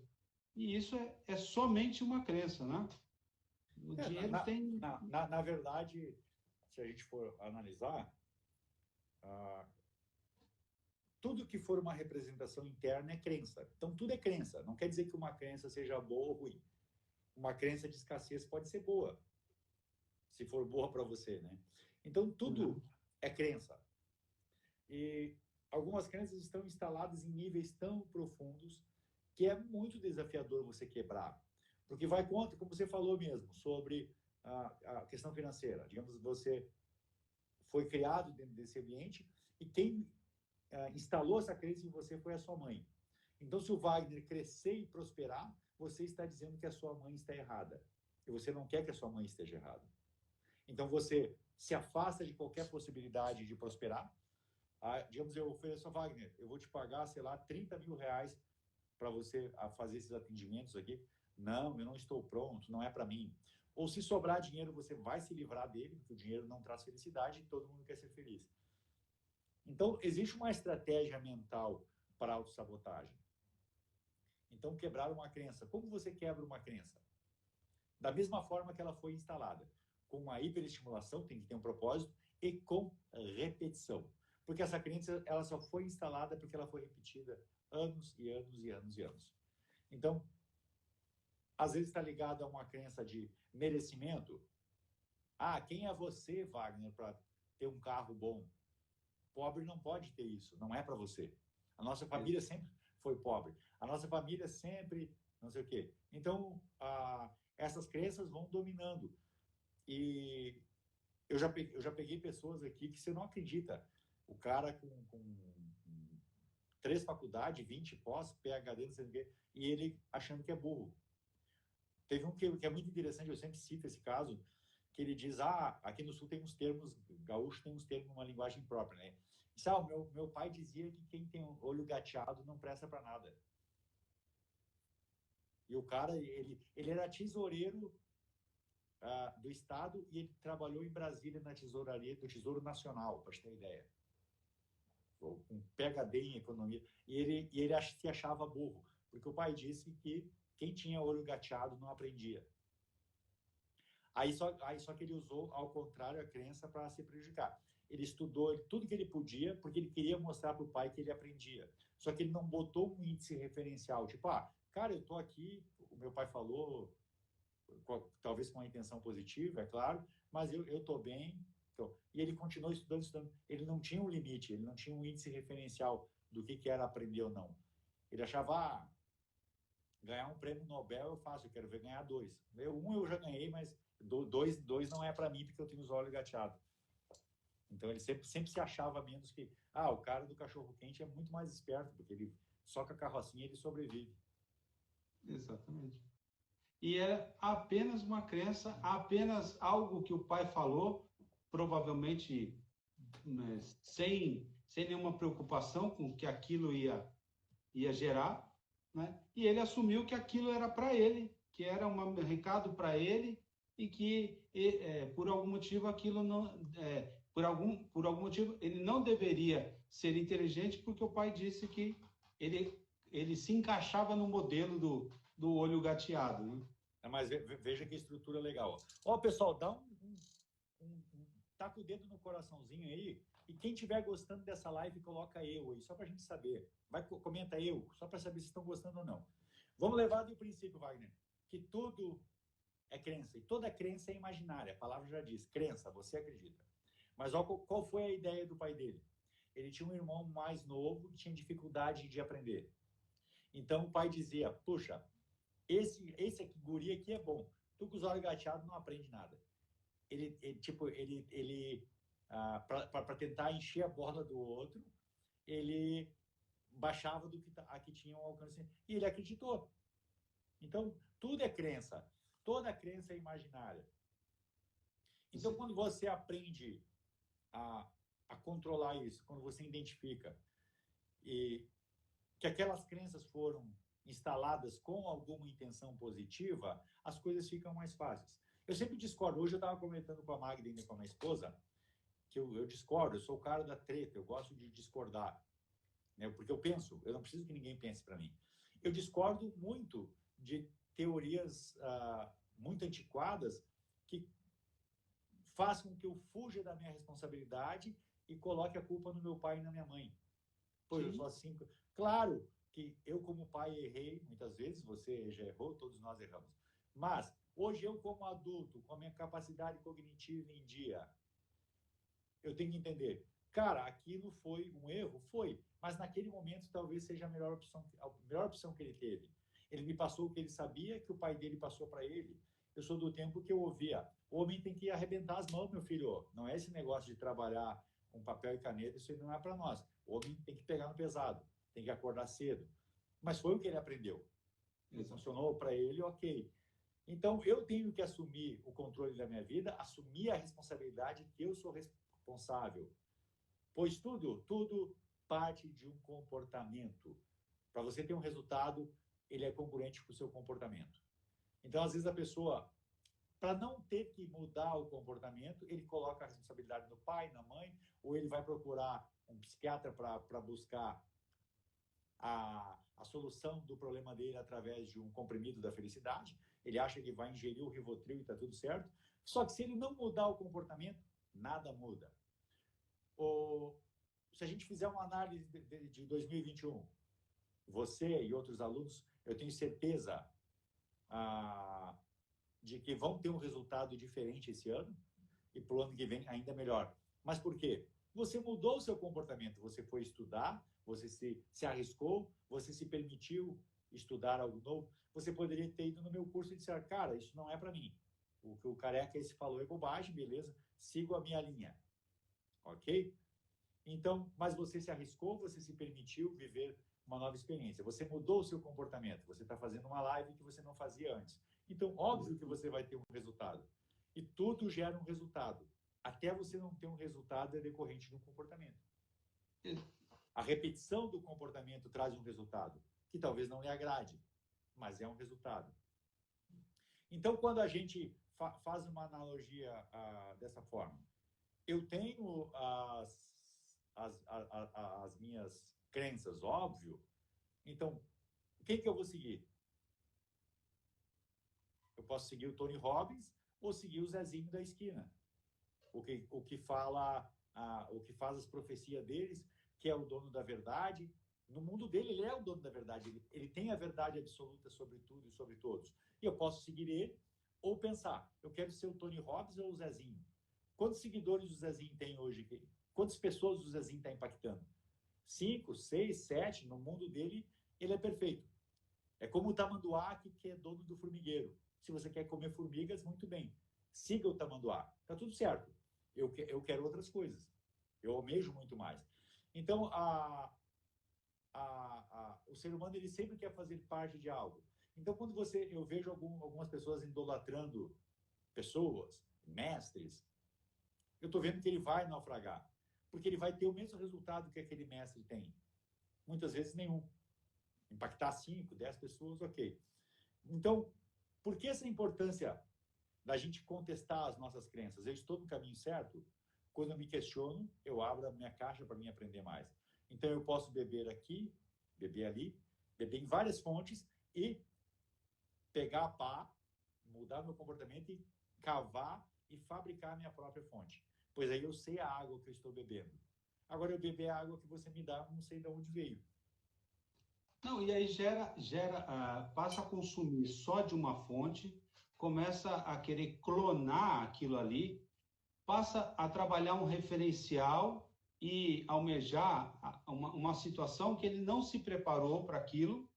E isso é somente uma crença, né? O dinheiro tem... Na verdade, se a gente for analisar, tudo que for uma representação interna é crença. Então, tudo é crença. Não quer dizer que uma crença seja boa ou ruim. Uma crença de escassez pode ser boa, se for boa para você, né? Então, tudo é crença. E algumas crenças estão instaladas em níveis tão profundos que é muito desafiador você quebrar. Porque vai contra, como você falou mesmo, sobre a questão financeira. Digamos, você foi criado dentro desse ambiente e quem instalou essa crença em você foi a sua mãe. Então, se o Wagner crescer e prosperar, você está dizendo que a sua mãe está errada. E você não quer que a sua mãe esteja errada. Então, você se afasta de qualquer possibilidade de prosperar. Digamos, eu ofereço a Wagner, eu vou te pagar, sei lá, 30 mil reais para você fazer esses atendimentos aqui. Não, eu não estou pronto, não é para mim. Ou se sobrar dinheiro, você vai se livrar dele, porque o dinheiro não traz felicidade e todo mundo quer ser feliz. Então, existe uma estratégia mental para a autossabotagem. Então, quebrar uma crença. Como você quebra uma crença? Da mesma forma que ela foi instalada. Com uma hiperestimulação, tem que ter um propósito, e com repetição. Porque essa crença, ela só foi instalada porque ela foi repetida anos e anos e anos e anos. Então, às vezes está ligado a uma crença de merecimento. Quem é você, Wagner, para ter um carro bom? Pobre não pode ter isso, não é para você. A nossa família sempre foi pobre. A nossa família sempre não sei o quê. Então, essas crenças vão dominando. E eu já peguei pessoas aqui que você não acredita. O cara com 3 faculdades, 20 pós, PhD, não sei o quê, e ele achando que é burro. Teve um que é muito interessante, eu sempre cito esse caso, que ele diz, aqui no Sul tem uns termos, gaúcho tem uns termos, uma linguagem própria, né? Diz, meu pai dizia que quem tem olho gateado não presta para nada. E o cara, ele era tesoureiro do Estado e ele trabalhou em Brasília na tesouraria do Tesouro Nacional, para você ter ideia. Com PhD em economia. E ele se achava burro, porque o pai disse que quem tinha olho gateado não aprendia. Aí só que ele usou, ao contrário, a crença para se prejudicar. Ele estudou tudo que ele podia, porque ele queria mostrar para o pai que ele aprendia. Só que ele não botou um índice referencial. Tipo, cara, eu estou aqui, o meu pai falou, talvez com uma intenção positiva, é claro, mas eu estou bem. Então, e ele continuou estudando. Ele não tinha um limite, ele não tinha um índice referencial do que era aprender ou não. Ele achava, ganhar um prêmio Nobel eu faço, eu quero ver ganhar 2. Eu já ganhei, mas 2 não é para mim porque eu tenho os olhos gateados. Então ele sempre se achava menos que... o cara do cachorro-quente é muito mais esperto, porque ele só com a carrocinha ele sobrevive. Exatamente. E é apenas uma crença, apenas algo que o pai falou, provavelmente, né, sem nenhuma preocupação com o que aquilo ia gerar, né? E ele assumiu que aquilo era para ele, que era um recado para ele e que por algum motivo aquilo não, por algum motivo ele não deveria ser inteligente, porque o pai disse que ele se encaixava no modelo do olho gateado, né? Mas veja que estrutura legal. Pessoal, dá taca o dedo no coraçãozinho aí, e quem estiver gostando dessa live, coloca eu aí, só para a gente saber. Comenta eu, só para saber se estão gostando ou não. Vamos levar do princípio, Wagner, que tudo é crença, e toda crença é imaginária. A palavra já diz, crença, você acredita. Mas qual foi a ideia do pai dele? Ele tinha um irmão mais novo que tinha dificuldade de aprender. Então o pai dizia, puxa, esse aqui, guri aqui é bom. Tu com os olhos gateados não aprende nada. Para tentar encher a borda do outro, ele baixava do que aqui tinha um alcance. E ele acreditou. Então, tudo é crença. Toda crença é imaginária. Então, quando você aprende a controlar isso, quando você identifica e que aquelas crenças foram instaladas com alguma intenção positiva, as coisas ficam mais fáceis. Eu sempre discordo. Hoje eu estava comentando com a Magda, ainda com a minha esposa, que eu discordo, eu sou o cara da treta, eu gosto de discordar. Né? Porque eu não preciso que ninguém pense para mim. Eu discordo muito de teorias muito antiquadas que façam com que eu fuja da minha responsabilidade e coloque a culpa no meu pai e na minha mãe. Pois eu sou assim. Claro que eu, como pai, errei muitas vezes, você já errou, todos nós erramos. Mas hoje eu, como adulto, com a minha capacidade cognitiva em dia, eu tenho que entender, cara, aquilo foi um erro? Foi. Mas naquele momento talvez seja a melhor opção que ele teve. Ele me passou o que ele sabia, que o pai dele passou para ele. Eu sou do tempo que eu ouvia, o homem tem que arrebentar as mãos, meu filho. Não é esse negócio de trabalhar com papel e caneta, isso não é para nós. O homem tem que pegar no pesado, tem que acordar cedo. Mas foi o que ele aprendeu. E funcionou para ele, ok. Então, eu tenho que assumir o controle da minha vida, assumir a responsabilidade que eu sou responsável. Pois tudo parte de um comportamento. Para você ter um resultado, ele é congruente com o seu comportamento. Então, às vezes, a pessoa, para não ter que mudar o comportamento, ele coloca a responsabilidade no pai, na mãe, ou ele vai procurar um psiquiatra para buscar a solução do problema dele através de um comprimido da felicidade. Ele acha que vai ingerir o Rivotril e está tudo certo. Só que se ele não mudar o comportamento, nada muda. Se a gente fizer uma análise de 2021, você e outros alunos, eu tenho certeza de que vão ter um resultado diferente esse ano e para o ano que vem ainda melhor. Mas por quê? Você mudou o seu comportamento, você foi estudar, você se arriscou, você se permitiu estudar algo novo. Você poderia ter ido no meu curso e dizer, cara, isso não é para mim. O que o careca esse falou é bobagem, beleza? Sigo a minha linha. Ok? Então, mas você se arriscou, você se permitiu viver uma nova experiência. Você mudou o seu comportamento. Você está fazendo uma live que você não fazia antes. Então, óbvio que você vai ter um resultado. E tudo gera um resultado. Até você não ter um resultado é decorrente do comportamento. A repetição do comportamento traz um resultado, que talvez não lhe agrade, mas é um resultado. Então, quando a gente faz uma analogia dessa forma, eu tenho as minhas crenças, óbvio. Então, quem que eu vou seguir? Eu posso seguir o Tony Robbins ou seguir o Zezinho da esquina. O que fala, o que faz as profecias deles, que é o dono da verdade. No mundo dele, ele é o dono da verdade. Ele tem a verdade absoluta sobre tudo e sobre todos. E eu posso seguir ele ou pensar, eu quero ser o Tony Robbins ou o Zezinho. Quantos seguidores o Zezinho tem hoje? Quantas pessoas o Zezinho está impactando? 5, 6, 7. No mundo dele, ele é perfeito. É como o tamanduá que é dono do formigueiro. Se você quer comer formigas, muito bem. Siga o tamanduá. Está tudo certo. Eu quero outras coisas. Eu almejo muito mais. Então, o ser humano ele sempre quer fazer parte de algo. Então, quando eu vejo algumas pessoas idolatrando pessoas, mestres, eu estou vendo que ele vai naufragar. Porque ele vai ter o mesmo resultado que aquele mestre tem. Muitas vezes nenhum. Impactar 5, 10 pessoas, ok. Então, por que essa importância da gente contestar as nossas crenças? Eu estou no caminho certo? Quando eu me questiono, eu abro a minha caixa para mim aprender mais. Então, eu posso beber aqui, beber ali, beber em várias fontes e pegar a pá, mudar meu comportamento e cavar e fabricar a minha própria fonte. Pois aí eu sei a água que eu estou bebendo. Agora, eu beber a água que você me dá, não sei de onde veio. Não, e aí passa a consumir só de uma fonte, começa a querer clonar aquilo ali, passa a trabalhar um referencial e almejar uma situação que ele não se preparou para aquilo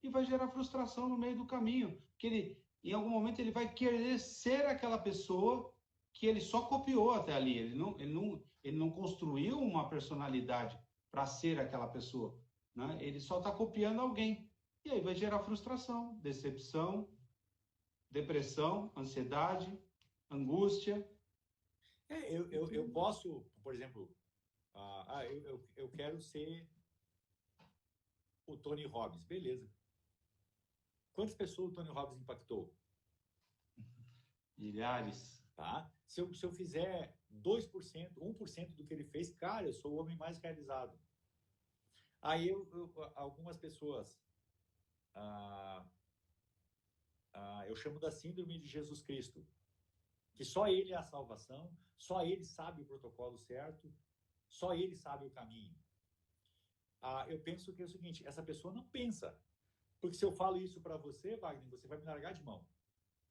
e vai gerar frustração no meio do caminho, porque em algum momento ele vai querer ser aquela pessoa que ele só copiou até ali, ele não construiu uma personalidade para ser aquela pessoa, né? Ele só está copiando alguém, e aí vai gerar frustração, decepção, depressão, ansiedade, angústia. Eu posso, por exemplo, eu quero ser o Tony Robbins, beleza. Quantas pessoas o Tony Robbins impactou? Milhares. Tá? Se eu fizer 2%, 1% do que ele fez, cara, eu sou o homem mais realizado. Aí algumas pessoas eu chamo da síndrome de Jesus Cristo, que só ele é a salvação, só ele sabe o protocolo certo, só ele sabe o caminho. Eu penso que é o seguinte, essa pessoa não pensa. Porque se eu falo isso para você, Wagner, você vai me largar de mão.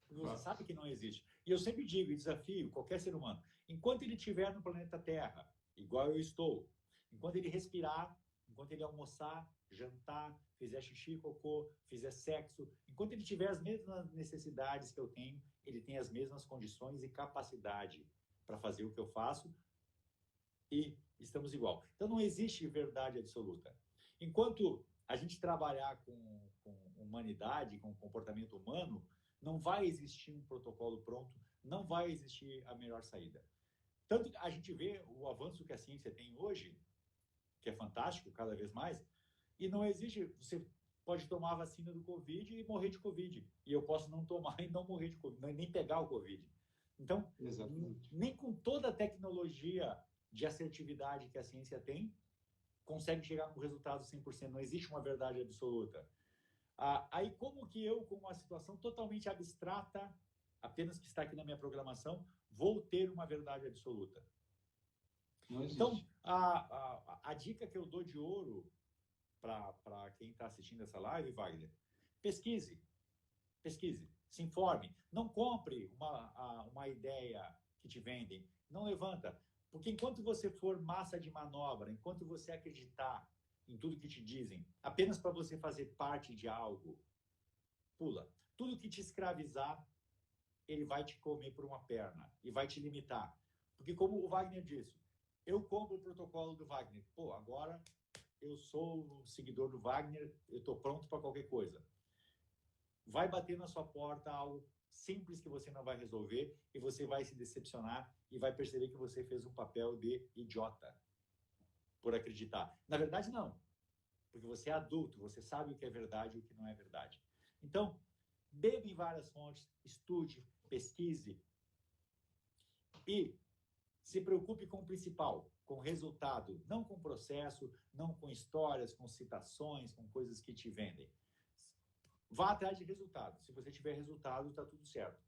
Porque você sabe que não existe. E eu sempre digo e desafio qualquer ser humano, enquanto ele estiver no planeta Terra, igual eu estou, enquanto ele respirar, enquanto ele almoçar, jantar, fizer xixi, cocô, fizer sexo, enquanto ele tiver as mesmas necessidades que eu tenho, ele tem as mesmas condições e capacidade para fazer o que eu faço e estamos igual. Então não existe verdade absoluta. Enquanto a gente trabalhar com humanidade, com comportamento humano, não vai existir um protocolo pronto, não vai existir a melhor saída. Tanto que a gente vê o avanço que a ciência tem hoje, que é fantástico cada vez mais, e não existe, você pode tomar a vacina do Covid e morrer de Covid, e eu posso não tomar e não morrer de Covid, nem pegar o Covid. Então, nem com toda a tecnologia de assertividade que a ciência tem, consegue chegar com resultado 100%, não existe uma verdade absoluta. Aí como que eu, com uma situação totalmente abstrata, apenas que está aqui na minha programação, vou ter uma verdade absoluta? Então, a dica que eu dou de ouro para quem está assistindo essa live, Wagner, pesquise, se informe, não compre uma ideia que te vendem, não levanta, porque enquanto você for massa de manobra, enquanto você acreditar em tudo que te dizem, apenas para você fazer parte de algo, pula. Tudo que te escravizar, ele vai te comer por uma perna e vai te limitar. Porque como o Wagner disse, eu compro o protocolo do Wagner. Pô, agora eu sou o seguidor do Wagner, eu estou pronto para qualquer coisa. Vai bater na sua porta algo simples que você não vai resolver e você vai se decepcionar e vai perceber que você fez um papel de idiota por acreditar. Na verdade, não. Porque você é adulto, você sabe o que é verdade e o que não é verdade. Então, beba em várias fontes, estude, pesquise e se preocupe com o principal, com o resultado, não com o processo, não com histórias, com citações, com coisas que te vendem. Vá atrás de resultado. Se você tiver resultado, está tudo certo.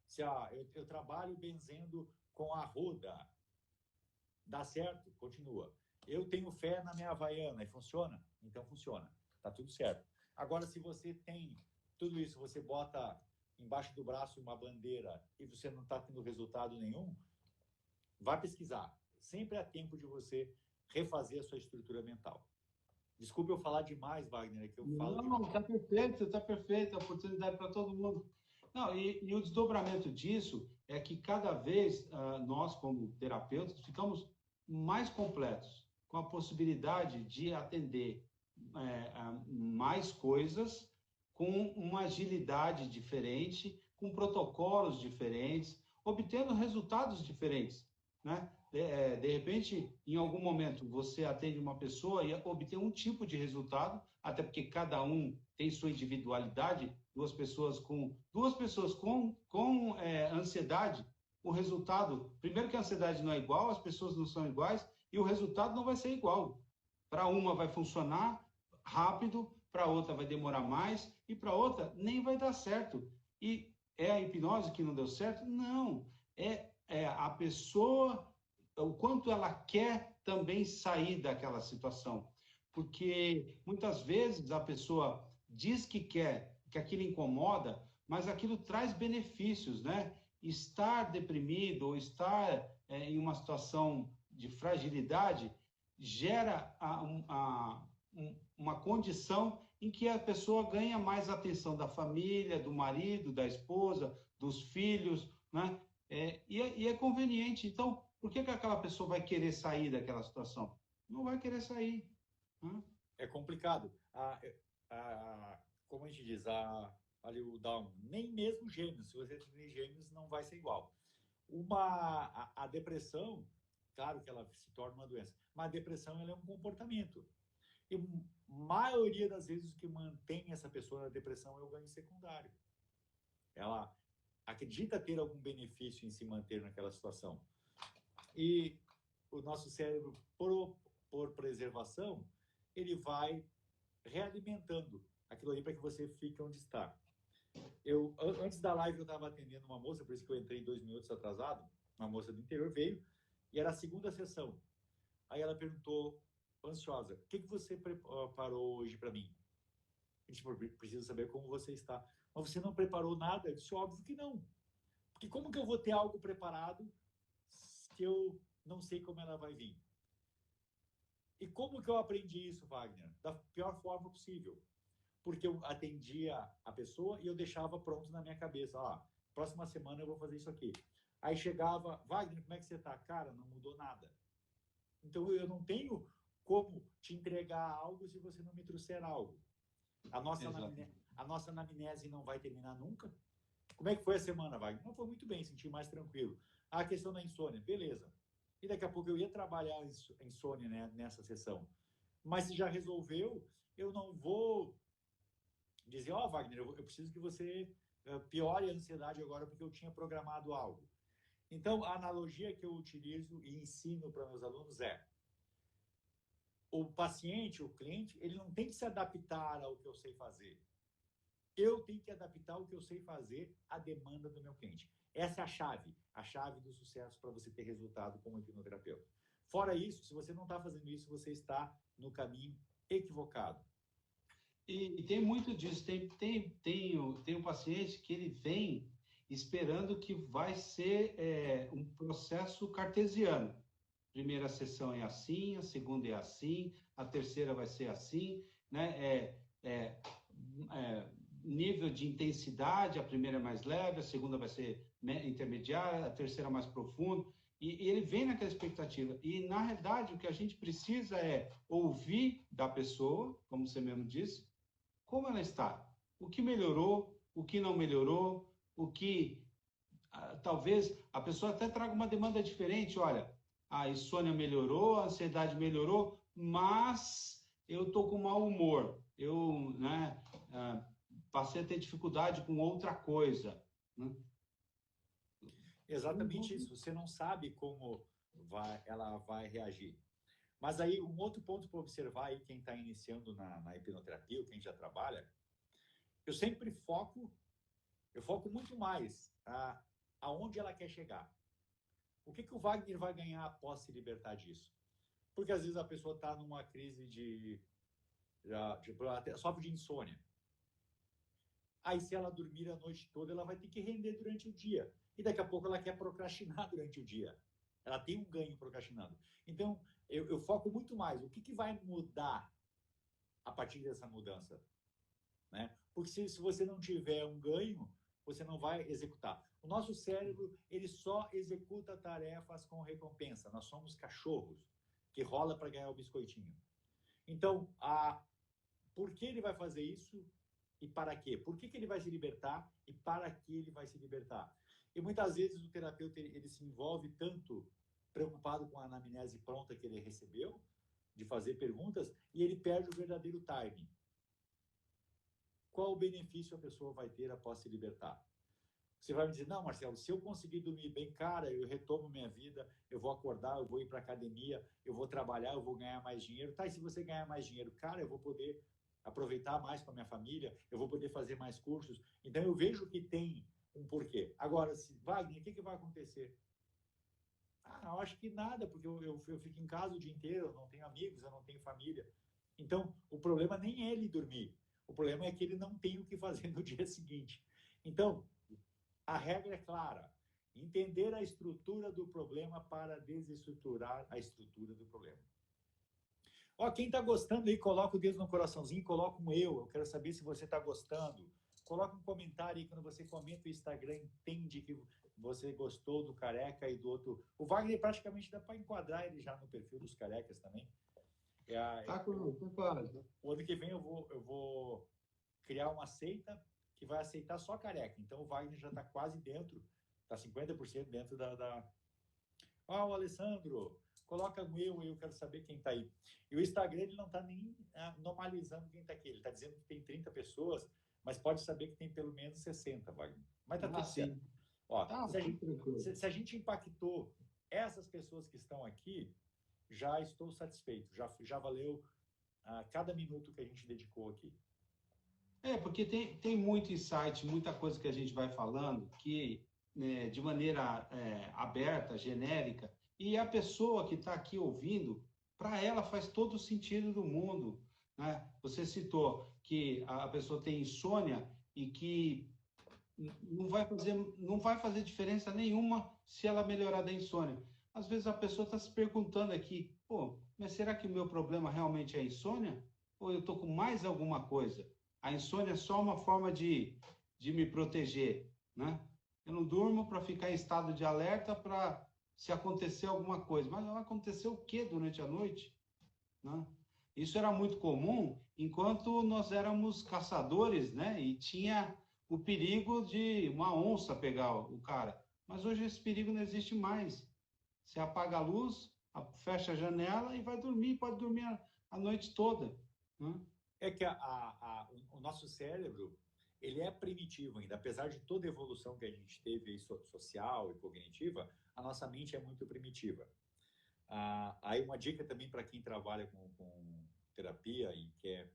Se eu trabalho benzendo com arruda, dá certo? Continua. Eu tenho fé na minha Havaiana e funciona? Então funciona. Está tudo certo. Agora, se você tem tudo isso, você bota embaixo do braço uma bandeira e você não está tendo resultado nenhum, vá pesquisar. Sempre há tempo de você refazer a sua estrutura mental. Desculpe eu falar demais, Wagner, é que eu falo demais. Não, está perfeito, a oportunidade para todo mundo. Não, e o desdobramento disso é que cada vez nós, como terapeutas, ficamos mais completos, com a possibilidade de atender mais coisas, com uma agilidade diferente, com protocolos diferentes, obtendo resultados diferentes, né? De repente, em algum momento, você atende uma pessoa e obtém um tipo de resultado, até porque cada um tem sua individualidade. Duas pessoas com ansiedade, o resultado, primeiro que a ansiedade não é igual, as pessoas não são iguais e o resultado não vai ser igual. Para uma vai funcionar rápido, para outra vai demorar mais e para outra nem vai dar certo. E é a hipnose que não deu certo? Não, é a pessoa, o quanto ela quer também sair daquela situação. Porque muitas vezes a pessoa diz que quer, que aquilo incomoda, mas aquilo traz benefícios, né? Estar deprimido ou estar em uma situação de fragilidade gera uma condição em que a pessoa ganha mais atenção da família, do marido, da esposa, dos filhos, né? E é conveniente. Então, por que aquela pessoa vai querer sair daquela situação? Não vai querer sair. É complicado. Como a gente diz, ali o Down, nem mesmo gêmeos, se você tem gêmeos, não vai ser igual. A depressão, claro que ela se torna uma doença, mas a depressão ela é um comportamento. E a maioria das vezes o que mantém essa pessoa na depressão é o ganho secundário. Ela acredita ter algum benefício em se manter naquela situação. E o nosso cérebro, por preservação, ele vai realimentando aquilo ali para que você fique onde está. Antes da live, eu estava atendendo uma moça, por isso que eu entrei 2 minutos atrasado. Uma moça do interior veio, e era a segunda sessão. Aí ela perguntou, ansiosa, o que você preparou hoje para mim? A gente precisa saber como você está. Mas você não preparou nada? Eu disse, óbvio que não. Porque como que eu vou ter algo preparado que eu não sei como ela vai vir? E como que eu aprendi isso, Wagner? Da pior forma possível. Porque eu atendia a pessoa e eu deixava pronto na minha cabeça. Próxima semana eu vou fazer isso aqui. Aí chegava, Wagner, como é que você está? Cara, não mudou nada. Então eu não tenho como te entregar algo se você não me trouxer algo. A nossa anamnese não vai terminar nunca. Como é que foi a semana, Wagner? Não, foi muito bem, senti mais tranquilo. A questão da insônia, beleza. E daqui a pouco eu ia trabalhar a insônia, né, nessa sessão. Mas se já resolveu, eu não vou dizer, Wagner, eu preciso que você piore a ansiedade agora porque eu tinha programado algo. Então, a analogia que eu utilizo e ensino para meus alunos é: o paciente, o cliente, ele não tem que se adaptar ao que eu sei fazer. Eu tenho que adaptar o que eu sei fazer à demanda do meu cliente. Essa é a chave do sucesso para você ter resultado como hipnoterapeuta. Fora isso, se você não está fazendo isso, você está no caminho equivocado. E tem muito disso. Tem um paciente que ele vem esperando que vai ser um processo cartesiano. Primeira sessão é assim, a segunda é assim, a terceira vai ser assim, né? Nível de intensidade, a primeira é mais leve, a segunda vai ser intermediária, a terceira mais profunda. E ele vem naquela expectativa. E, na realidade, o que a gente precisa é ouvir da pessoa, como você mesmo disse, como ela está, o que melhorou, o que não melhorou, o que talvez a pessoa até traga uma demanda diferente. Olha, a insônia melhorou, a ansiedade melhorou, mas eu estou com mau humor, eu passei a ter dificuldade com outra coisa. Né? Exatamente isso, você não sabe como ela vai reagir. Mas aí, um outro ponto para observar aí, quem está iniciando na hipnoterapia, ou quem já trabalha, eu sempre foco muito mais aonde ela quer chegar. O que o Wagner vai ganhar após se libertar disso? Porque às vezes a pessoa está numa crise sofre de insônia. Aí, se ela dormir a noite toda, ela vai ter que render durante o dia. E daqui a pouco ela quer procrastinar durante o dia. Ela tem um ganho procrastinando. Então, eu foco muito mais. O que vai mudar a partir dessa mudança? Né? Porque se você não tiver um ganho, você não vai executar. O nosso cérebro, ele só executa tarefas com recompensa. Nós somos cachorros que rola para ganhar o biscoitinho. Então, por que ele vai fazer isso e para quê? Por que ele vai se libertar e para que ele vai se libertar? E muitas vezes o terapeuta ele se envolve tanto preocupado com a anamnese pronta que ele recebeu, de fazer perguntas, e ele perde o verdadeiro timing. Qual o benefício a pessoa vai ter após se libertar? Você vai me dizer, não, Marcelo, se eu conseguir dormir bem, cara, eu retomo minha vida, eu vou acordar, eu vou ir para academia, eu vou trabalhar, eu vou ganhar mais dinheiro. Tá, e se você ganhar mais dinheiro, cara, eu vou poder aproveitar mais com a minha família, eu vou poder fazer mais cursos. Então, eu vejo que tem um porquê. Agora, Wagner, o que vai acontecer? Eu acho que nada, porque eu fico em casa o dia inteiro, eu não tenho amigos, eu não tenho família. Então, o problema nem é ele dormir. O problema é que ele não tem o que fazer no dia seguinte. Então, a regra é clara. Entender a estrutura do problema para desestruturar a estrutura do problema. Quem está gostando aí, coloca o dedo no coraçãozinho, coloca um eu quero saber se você está gostando. Coloca um comentário aí, quando você comenta o Instagram, entende que você gostou do Careca e do outro. O Wagner praticamente dá para enquadrar ele já no perfil dos carecas também. O ano que vem eu vou criar uma seita que vai aceitar só careca. Então o Wagner já está quase dentro, está 50% dentro da... o Alessandro, coloca um eu quero saber quem está aí. E o Instagram ele não está nem normalizando quem está aqui. Ele está dizendo que tem 30 pessoas, mas pode saber que tem pelo menos 60, Wagner. Mas está tudo certo. Se a gente impactou essas pessoas que estão aqui, já estou satisfeito. Já valeu cada minuto que a gente dedicou aqui. Porque tem muito insight, muita coisa que a gente vai falando que, né, de maneira aberta, genérica, e a pessoa que está aqui ouvindo, para ela faz todo o sentido do mundo, né? Você citou que a pessoa tem insônia e que não vai fazer diferença nenhuma se ela melhorar da insônia. Às vezes a pessoa está se perguntando aqui, pô, mas será que o meu problema realmente é a insônia? Ou eu estou com mais alguma coisa? A insônia é só uma forma de me proteger, né? Eu não durmo para ficar em estado de alerta para se acontecer alguma coisa. Mas vai acontecer o que durante a noite? Né? Isso era muito comum enquanto nós éramos caçadores, né? E tinha o perigo de uma onça pegar o cara. Mas hoje esse perigo não existe mais. Você apaga a luz, fecha a janela e vai dormir, pode dormir a noite toda. Né? É que o nosso cérebro, ele é primitivo ainda. Apesar de toda a evolução que a gente teve aí, social e cognitiva, a nossa mente é muito primitiva. Aí uma dica também para quem trabalha com terapia e quer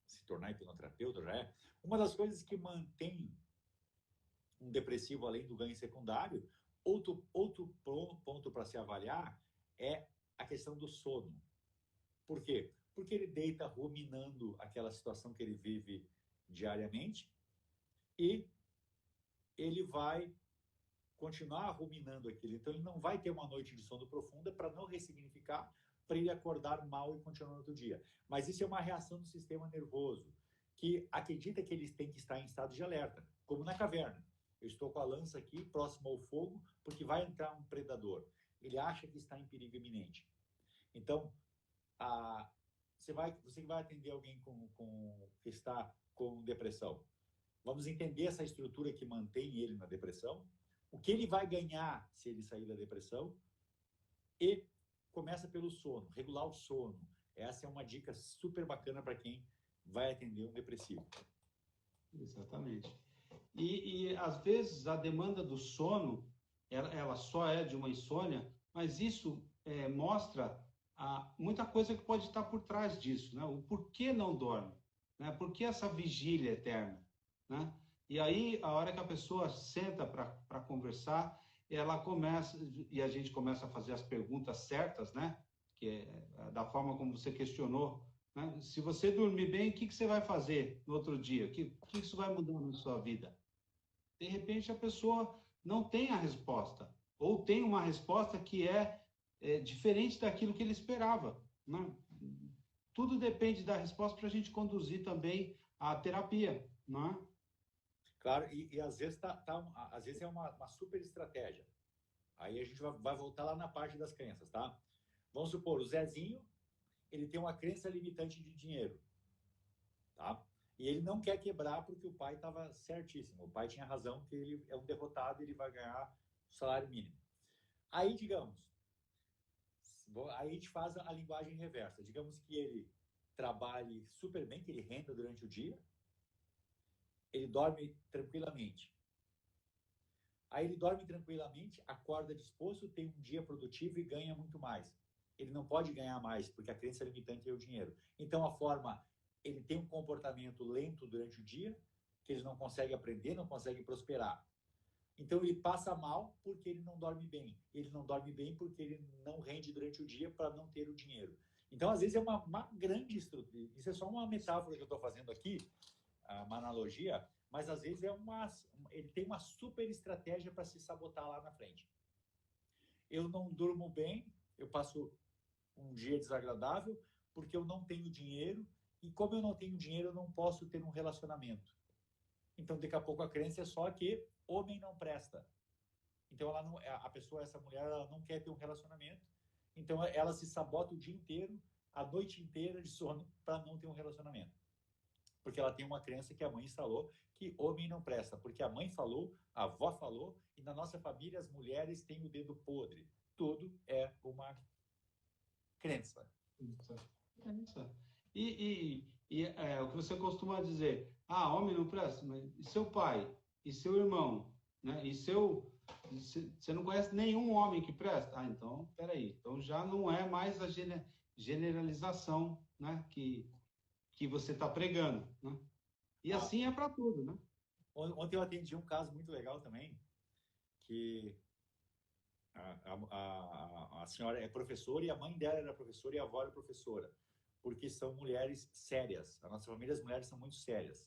se tornar hipnoterapeuta, já é uma das coisas que mantém um depressivo além do ganho secundário. Outro ponto para se avaliar é a questão do sono. Por quê? Porque ele deita ruminando aquela situação que ele vive diariamente e ele vai continuar ruminando aquilo. Então, ele não vai ter uma noite de sono profunda para não ressignificar, para ele acordar mal e continuar no outro dia. Mas isso é uma reação do sistema nervoso, que acredita que ele tem que estar em estado de alerta, como na caverna. Eu estou com a lança aqui, próximo ao fogo, porque vai entrar um predador. Ele acha que está em perigo iminente. Então, você que vai atender alguém que está com depressão. Vamos entender essa estrutura que mantém ele na depressão, o que ele vai ganhar se ele sair da depressão, e começa pelo sono, regular o sono. Essa é uma dica super bacana para quem vai atender um depressivo. Exatamente. E às vezes a demanda do sono, ela só é de uma insônia, mas isso mostra muita coisa que pode estar por trás disso, né? O porquê não dorme, né? Por que essa vigília eterna, né? E aí, a hora que a pessoa senta para conversar, ela começa, e a gente começa a fazer as perguntas certas, né? Que é da forma como você questionou, né? Se você dormir bem, o que você vai fazer no outro dia? O que isso vai mudar na sua vida? De repente, a pessoa não tem a resposta, ou tem uma resposta que é diferente daquilo que ele esperava, né? Tudo depende da resposta para a gente conduzir também a terapia, não é? Claro, e às vezes, às vezes é uma super estratégia. Aí a gente vai voltar lá na parte das crenças, tá? Vamos supor, o Zezinho, ele tem uma crença limitante de dinheiro, tá? E ele não quer quebrar porque o pai estava certíssimo. O pai tinha razão que ele é um derrotado e ele vai ganhar o salário mínimo. Aí, digamos, aí a gente faz a linguagem reversa. Digamos que ele trabalhe super bem, que ele renda durante o dia, ele dorme tranquilamente. Aí ele dorme tranquilamente, acorda disposto, tem um dia produtivo e ganha muito mais. Ele não pode ganhar mais, porque a crença limitante é o dinheiro. Então, ele tem um comportamento lento durante o dia, que ele não consegue aprender, não consegue prosperar. Então, ele passa mal porque ele não dorme bem. Ele não dorme bem porque ele não rende durante o dia para não ter o dinheiro. Então, às vezes, é uma grande estrutura. Isso é só uma metáfora que eu estou fazendo aqui, uma analogia, mas às vezes ele tem uma super estratégia para se sabotar lá na frente. Eu não durmo bem, eu passo um dia desagradável porque eu não tenho dinheiro, e como eu não tenho dinheiro, eu não posso ter um relacionamento. Então, daqui a pouco a crença é só que homem não presta. Então, a pessoa, essa mulher, ela não quer ter um relacionamento, então ela se sabota o dia inteiro, a noite inteira de sono para não ter um relacionamento. Porque ela tem uma crença que a mãe instalou, que homem não presta. Porque a mãe falou, a avó falou, e na nossa família as mulheres têm o dedo podre. Tudo é uma crença. E o que você costuma dizer, homem não presta, mas e seu pai? E seu irmão? Né? Você não conhece nenhum homem que presta? Então, peraí. Então já não é mais a generalização, né? Que você está pregando, né? E assim é para tudo, né? Ontem eu atendi um caso muito legal também, que a senhora é professora e a mãe dela era professora e a avó era professora, porque são mulheres sérias. A nossa família, as mulheres são muito sérias.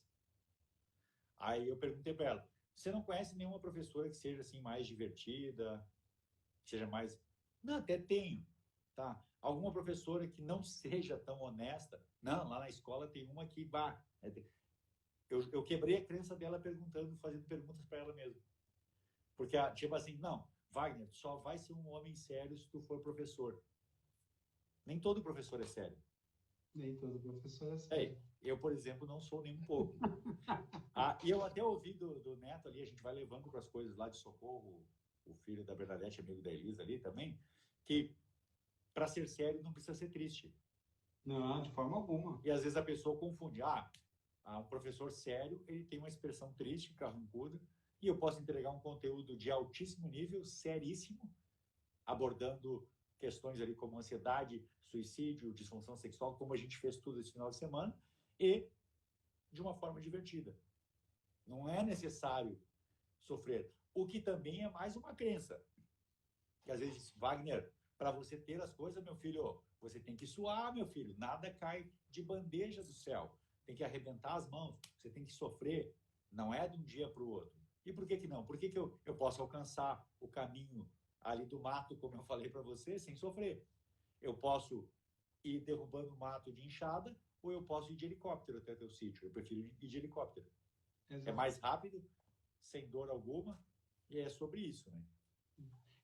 Aí eu perguntei para ela, você não conhece nenhuma professora que seja assim mais divertida, que seja mais... Não, até tenho, tá? Alguma professora que não seja tão honesta? Não, lá na escola tem uma que, bah, eu quebrei a crença dela perguntando, fazendo perguntas para ela mesmo. Porque, tipo assim, não, Wagner, tu só vai ser um homem sério se tu for professor. Nem todo professor é sério. Nem todo professor é sério. Eu, por exemplo, não sou nem um pouco. E eu até ouvi do Neto ali, a gente vai levando para as coisas lá de Socorro, o filho da Bernadette, amigo da Elisa ali também, que para ser sério não precisa ser triste. Não, de forma alguma. E às vezes a pessoa confunde. Um professor sério, ele tem uma expressão triste, carrancuda, e eu posso entregar um conteúdo de altíssimo nível, seríssimo, abordando questões ali como ansiedade, suicídio, disfunção sexual, como a gente fez tudo esse final de semana, e de uma forma divertida. Não é necessário sofrer. O que também é mais uma crença. Que às vezes diz, Wagner, para você ter as coisas, meu filho, você tem que suar, meu filho. Nada cai de bandeja do céu. Tem que arrebentar as mãos. Você tem que sofrer. Não é de um dia para o outro. E por que não? Por que eu posso alcançar o caminho ali do mato, como eu falei para você, sem sofrer? Eu posso ir derrubando o mato de enxada ou eu posso ir de helicóptero até teu sítio. Eu prefiro ir de helicóptero. Exato. É mais rápido, sem dor alguma, e é sobre isso, né?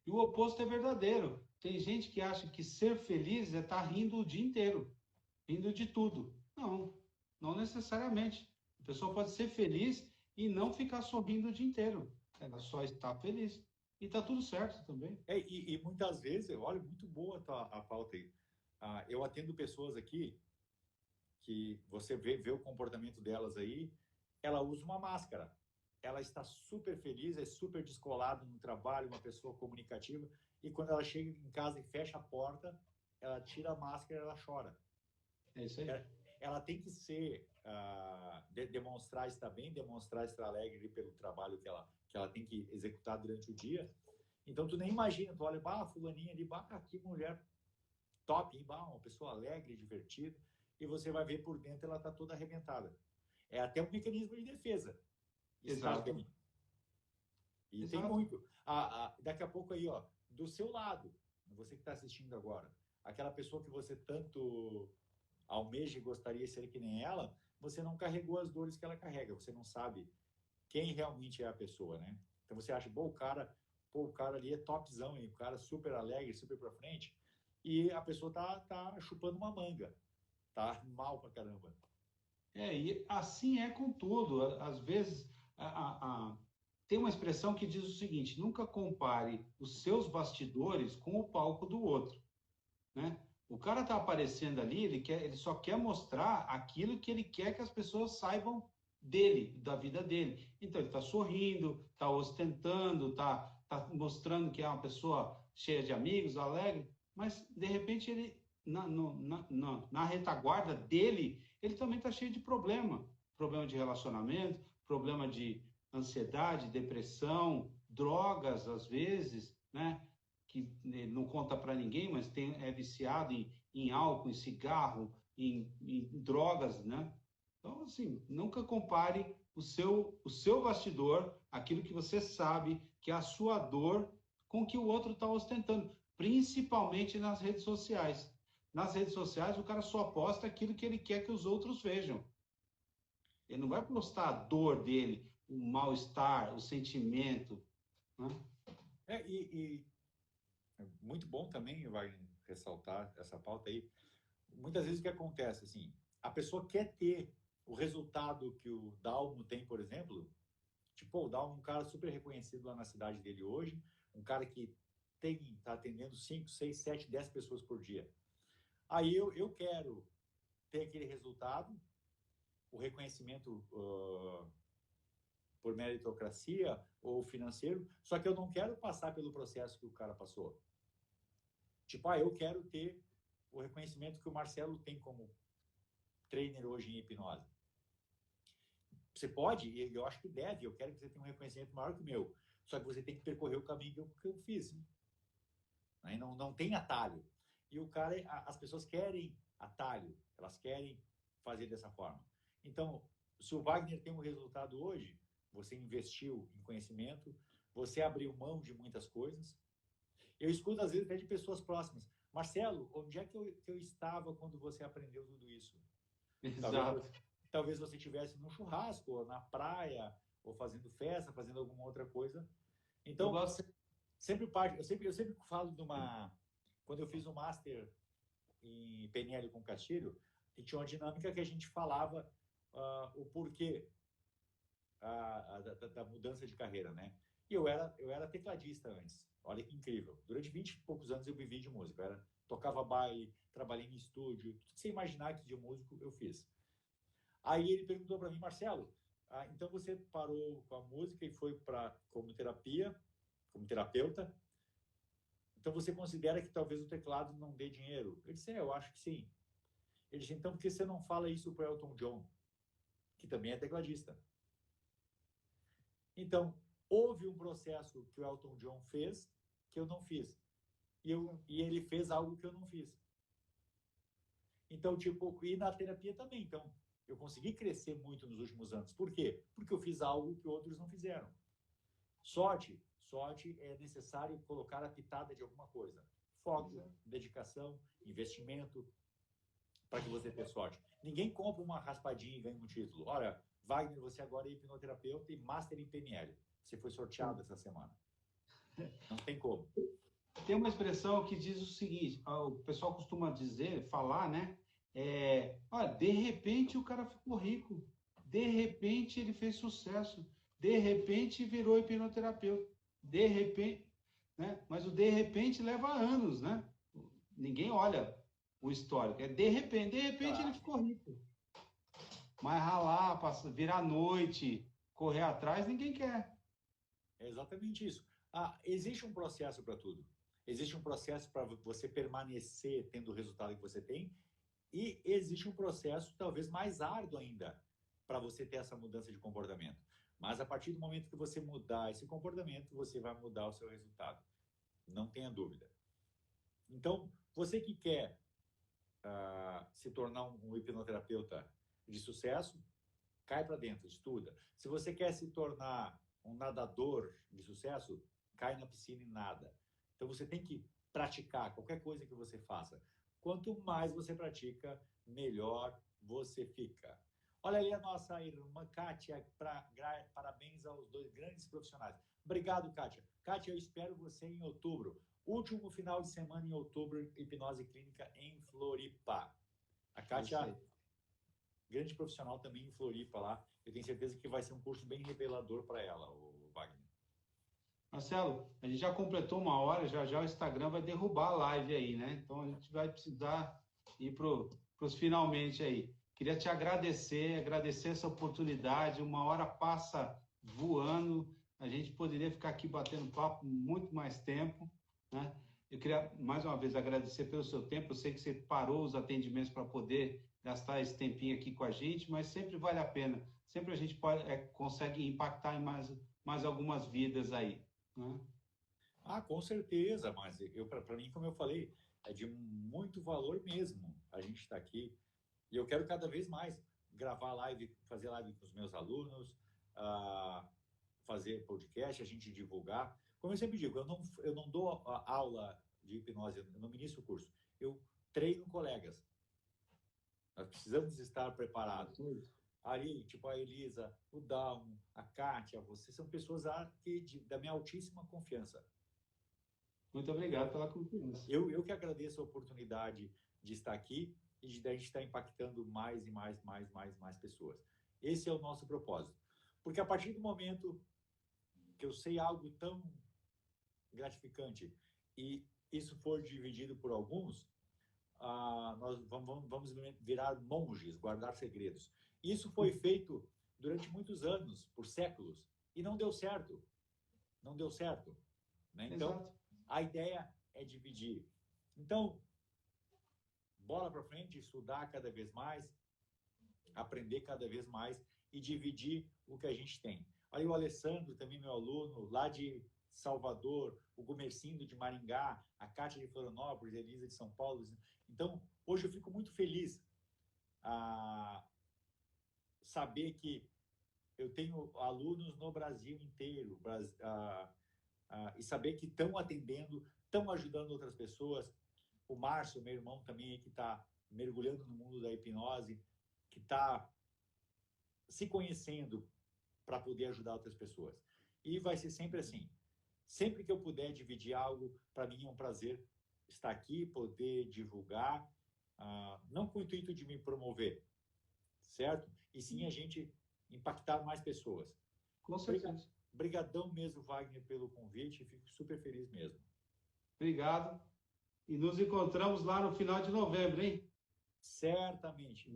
E o oposto é verdadeiro. Tem gente que acha que ser feliz é estar rindo o dia inteiro, rindo de tudo. Não, não necessariamente. A pessoa pode ser feliz e não ficar sorrindo o dia inteiro. Ela só está feliz. E está tudo certo também. E muitas vezes, olha, muito boa a pauta aí. Eu atendo pessoas aqui que você vê o comportamento delas aí, ela usa uma máscara. Ela está super feliz, é super descolada no trabalho, uma pessoa comunicativa, e quando ela chega em casa e fecha a porta, ela tira a máscara e ela chora. É isso aí. Ela tem que ser, demonstrar estar bem, demonstrar estar alegre pelo trabalho que ela tem que executar durante o dia. Então, tu nem imagina, tu olha, fulaninha ali, que mulher top, uma pessoa alegre, divertida, e você vai ver por dentro, ela está toda arrebentada. É até um mecanismo de defesa. Exato. Bem. E exato. Tem muito. Daqui a pouco aí, do seu lado, você que está assistindo agora, aquela pessoa que você tanto almeja e gostaria de ser que nem ela, você não carregou as dores que ela carrega, você não sabe quem realmente é a pessoa, né? Então você acha, o cara ali é topzão, hein? O cara super alegre, super pra frente, e a pessoa tá chupando uma manga, tá mal pra caramba. E assim é com tudo. Às vezes, tem uma expressão que diz o seguinte: nunca compare os seus bastidores com o palco do outro, né? O cara está aparecendo ali, ele só quer mostrar aquilo que ele quer que as pessoas saibam dele, da vida dele. Então, ele está sorrindo, está ostentando, está mostrando que é uma pessoa cheia de amigos, alegre, mas, de repente, ele, na retaguarda dele, ele também está cheio de problema. Problema de relacionamento, problema de ansiedade, depressão, drogas, às vezes, né? Que não conta para ninguém, mas é viciado em álcool, em cigarro, em drogas, né? Então, assim, nunca compare o seu bastidor, aquilo que você sabe que é a sua dor, com o que o outro está ostentando, principalmente nas redes sociais. Nas redes sociais, o cara só posta aquilo que ele quer que os outros vejam. Ele não vai postar a dor dele, o mal-estar, o sentimento, né? Muito bom também, vai ressaltar essa pauta aí. Muitas vezes o que acontece, assim, a pessoa quer ter o resultado que o Dalmo tem, por exemplo. Tipo, o Dalmo é um cara super reconhecido lá na cidade dele hoje, um cara que está atendendo 5, 6, 7, 10 pessoas por dia. Aí eu quero ter aquele resultado, o reconhecimento por meritocracia ou financeiro, só que eu não quero passar pelo processo que o cara passou. Tipo, eu quero ter o reconhecimento que o Marcelo tem como trainer hoje em hipnose. Você pode, e eu acho que deve, eu quero que você tenha um reconhecimento maior que o meu. Só que você tem que percorrer o caminho que eu fiz. Né? Não tem atalho. E o cara, as pessoas querem atalho, elas querem fazer dessa forma. Então, se o Wagner tem um resultado hoje, você investiu em conhecimento, você abriu mão de muitas coisas. Eu escuto, às vezes, até de pessoas próximas. Marcelo, onde é que eu estava quando você aprendeu tudo isso? Exato. Talvez você estivesse num churrasco, ou na praia, ou fazendo festa, fazendo alguma outra coisa. Eu Então, gosto. eu sempre falo de uma... Quando eu fiz o Master em PNL com Castilho, e tinha uma dinâmica que a gente falava o porquê da mudança de carreira, né? E eu era tecladista antes. Olha que incrível. Durante 20 e poucos anos eu vivi de música. Tocava baile, trabalhei em estúdio, tudo que você imaginar que de músico eu fiz. Aí ele perguntou para mim, Marcelo, então você parou com a música e foi para como terapeuta. Então você considera que talvez o teclado não dê dinheiro? Eu disse, eu acho que sim. Ele disse, então por que você não fala isso para o Elton John, que também é tecladista? Então, houve um processo que o Elton John fez que eu não fiz. E ele fez algo que eu não fiz. Então, tipo, e na terapia também. Então, eu consegui crescer muito nos últimos anos. Por quê? Porque eu fiz algo que outros não fizeram. Sorte é necessário colocar a pitada de alguma coisa. Foco, dedicação, investimento, para que você tenha sorte. Ninguém compra uma raspadinha e ganha um título. Olha, Wagner, você agora é hipnoterapeuta e master em PNL. Você foi sorteado essa semana. Não tem como. Tem uma expressão que diz o seguinte, o pessoal costuma dizer, falar, né? Olha, de repente o cara ficou rico, de repente ele fez sucesso, de repente virou hipnoterapeuta, de repente, né? Mas o de repente leva anos, né? Ninguém olha o histórico, de repente ele ficou rico. Mas ralar, virar noite, correr atrás, ninguém quer. É exatamente isso. Existe um processo para tudo. Existe um processo para você permanecer tendo o resultado que você tem e existe um processo talvez mais árduo ainda para você ter essa mudança de comportamento. Mas a partir do momento que você mudar esse comportamento, você vai mudar o seu resultado. Não tenha dúvida. Então, você que quer se tornar um hipnoterapeuta de sucesso, cai para dentro, estuda. Se você quer se tornar um nadador de sucesso, cai na piscina e nada. Então você tem que praticar qualquer coisa que você faça. Quanto mais você pratica, melhor você fica. Olha ali a nossa irmã Kátia, parabéns aos dois grandes profissionais. Obrigado, Kátia. Kátia, eu espero você em outubro. Último final de semana em outubro, hipnose clínica em Floripa. A Kátia, grande profissional também em Floripa lá. Eu tenho certeza que vai ser um curso bem revelador para ela, o Wagner. Marcelo, a gente já completou 1 hora, já o Instagram vai derrubar a live aí, né? Então a gente vai precisar ir para os finalmente aí. Queria te agradecer essa oportunidade. 1 hora passa voando. A gente poderia ficar aqui batendo papo muito mais tempo, né? Eu queria mais uma vez agradecer pelo seu tempo. Eu sei que você parou os atendimentos para poder gastar esse tempinho aqui com a gente, mas sempre vale a pena. Sempre a gente consegue impactar em mais algumas vidas aí. Né? Com certeza, mas para mim, como eu falei, é de muito valor mesmo a gente estar aqui. E eu quero cada vez mais gravar live, fazer live com os meus alunos, fazer podcast, a gente divulgar. Como eu sempre digo, eu não dou aula de hipnose, eu não ministro o curso. Eu treino colegas. Nós precisamos estar preparados. Ali, tipo a Elisa, o Dalmo, a Kátia, vocês são pessoas da minha altíssima confiança. Muito obrigado pela confiança. Eu que agradeço a oportunidade de estar aqui e de a gente estar impactando mais e mais pessoas. Esse é o nosso propósito. Porque a partir do momento que eu sei algo tão gratificante e isso for dividido por alguns, nós vamos virar monges, guardar segredos. Isso foi feito durante muitos anos, por séculos, e não deu certo. Não deu certo. Né? Então, exato. A ideia é dividir. Então, bola para frente, estudar cada vez mais, aprender cada vez mais e dividir o que a gente tem. Aí o Alessandro, também meu aluno, lá de Salvador, o Gumercindo de Maringá, a Kátia de Florianópolis, a Elisa de São Paulo. Então, hoje eu fico muito feliz a saber que eu tenho alunos no Brasil inteiro e saber que estão atendendo, estão ajudando outras pessoas. O Márcio, meu irmão, também, que está mergulhando no mundo da hipnose, que está se conhecendo para poder ajudar outras pessoas. E vai ser sempre assim. Sempre que eu puder dividir algo, para mim é um prazer estar aqui, poder divulgar, não com o intuito de me promover, certo? E sim a gente impactar mais pessoas. Com certeza. Brigadão mesmo, Wagner, pelo convite. Fico super feliz mesmo. Obrigado. E nos encontramos lá no final de novembro, hein? Certamente.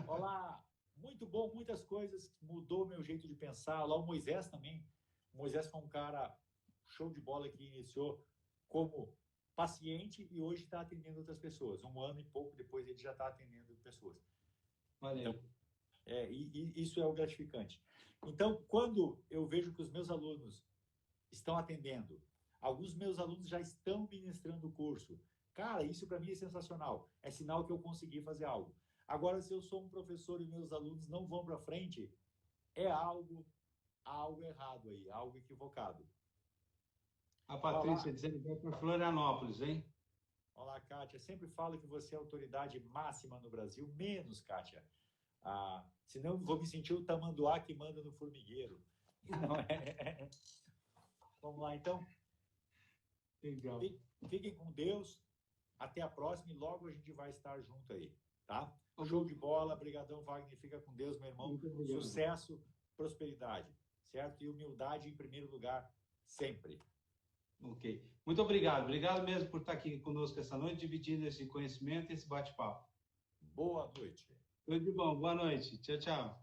Olá, muito bom, muitas coisas. Mudou meu jeito de pensar. Lá o Moisés também. O Moisés foi um cara show de bola que iniciou como paciente e hoje está atendendo outras pessoas. 1 ano e pouco depois ele já está atendendo pessoas. Olha aí. Então, isso é o gratificante. Então, quando eu vejo que os meus alunos estão atendendo, alguns meus alunos já estão ministrando o curso, cara, isso para mim é sensacional. É sinal que eu consegui fazer algo. Agora, se eu sou um professor e meus alunos não vão para frente, é algo errado aí, algo equivocado. A Patrícia dizendo que vai para Florianópolis, hein? Olá, Kátia. Sempre falo que você é a autoridade máxima no Brasil. Menos, Kátia. Senão vou me sentir o tamanduá que manda no formigueiro. Não é? Vamos lá, então. Legal. Fiquem com Deus. Até a próxima e logo a gente vai estar junto aí, tá? Show de bola. Obrigadão, Wagner. Fica com Deus, meu irmão. Sucesso, prosperidade, certo? E humildade em primeiro lugar, sempre. Ok. Muito obrigado. Obrigado mesmo por estar aqui conosco essa noite, dividindo esse conhecimento e esse bate-papo. Boa noite. Tudo de bom. Boa noite. Tchau, tchau.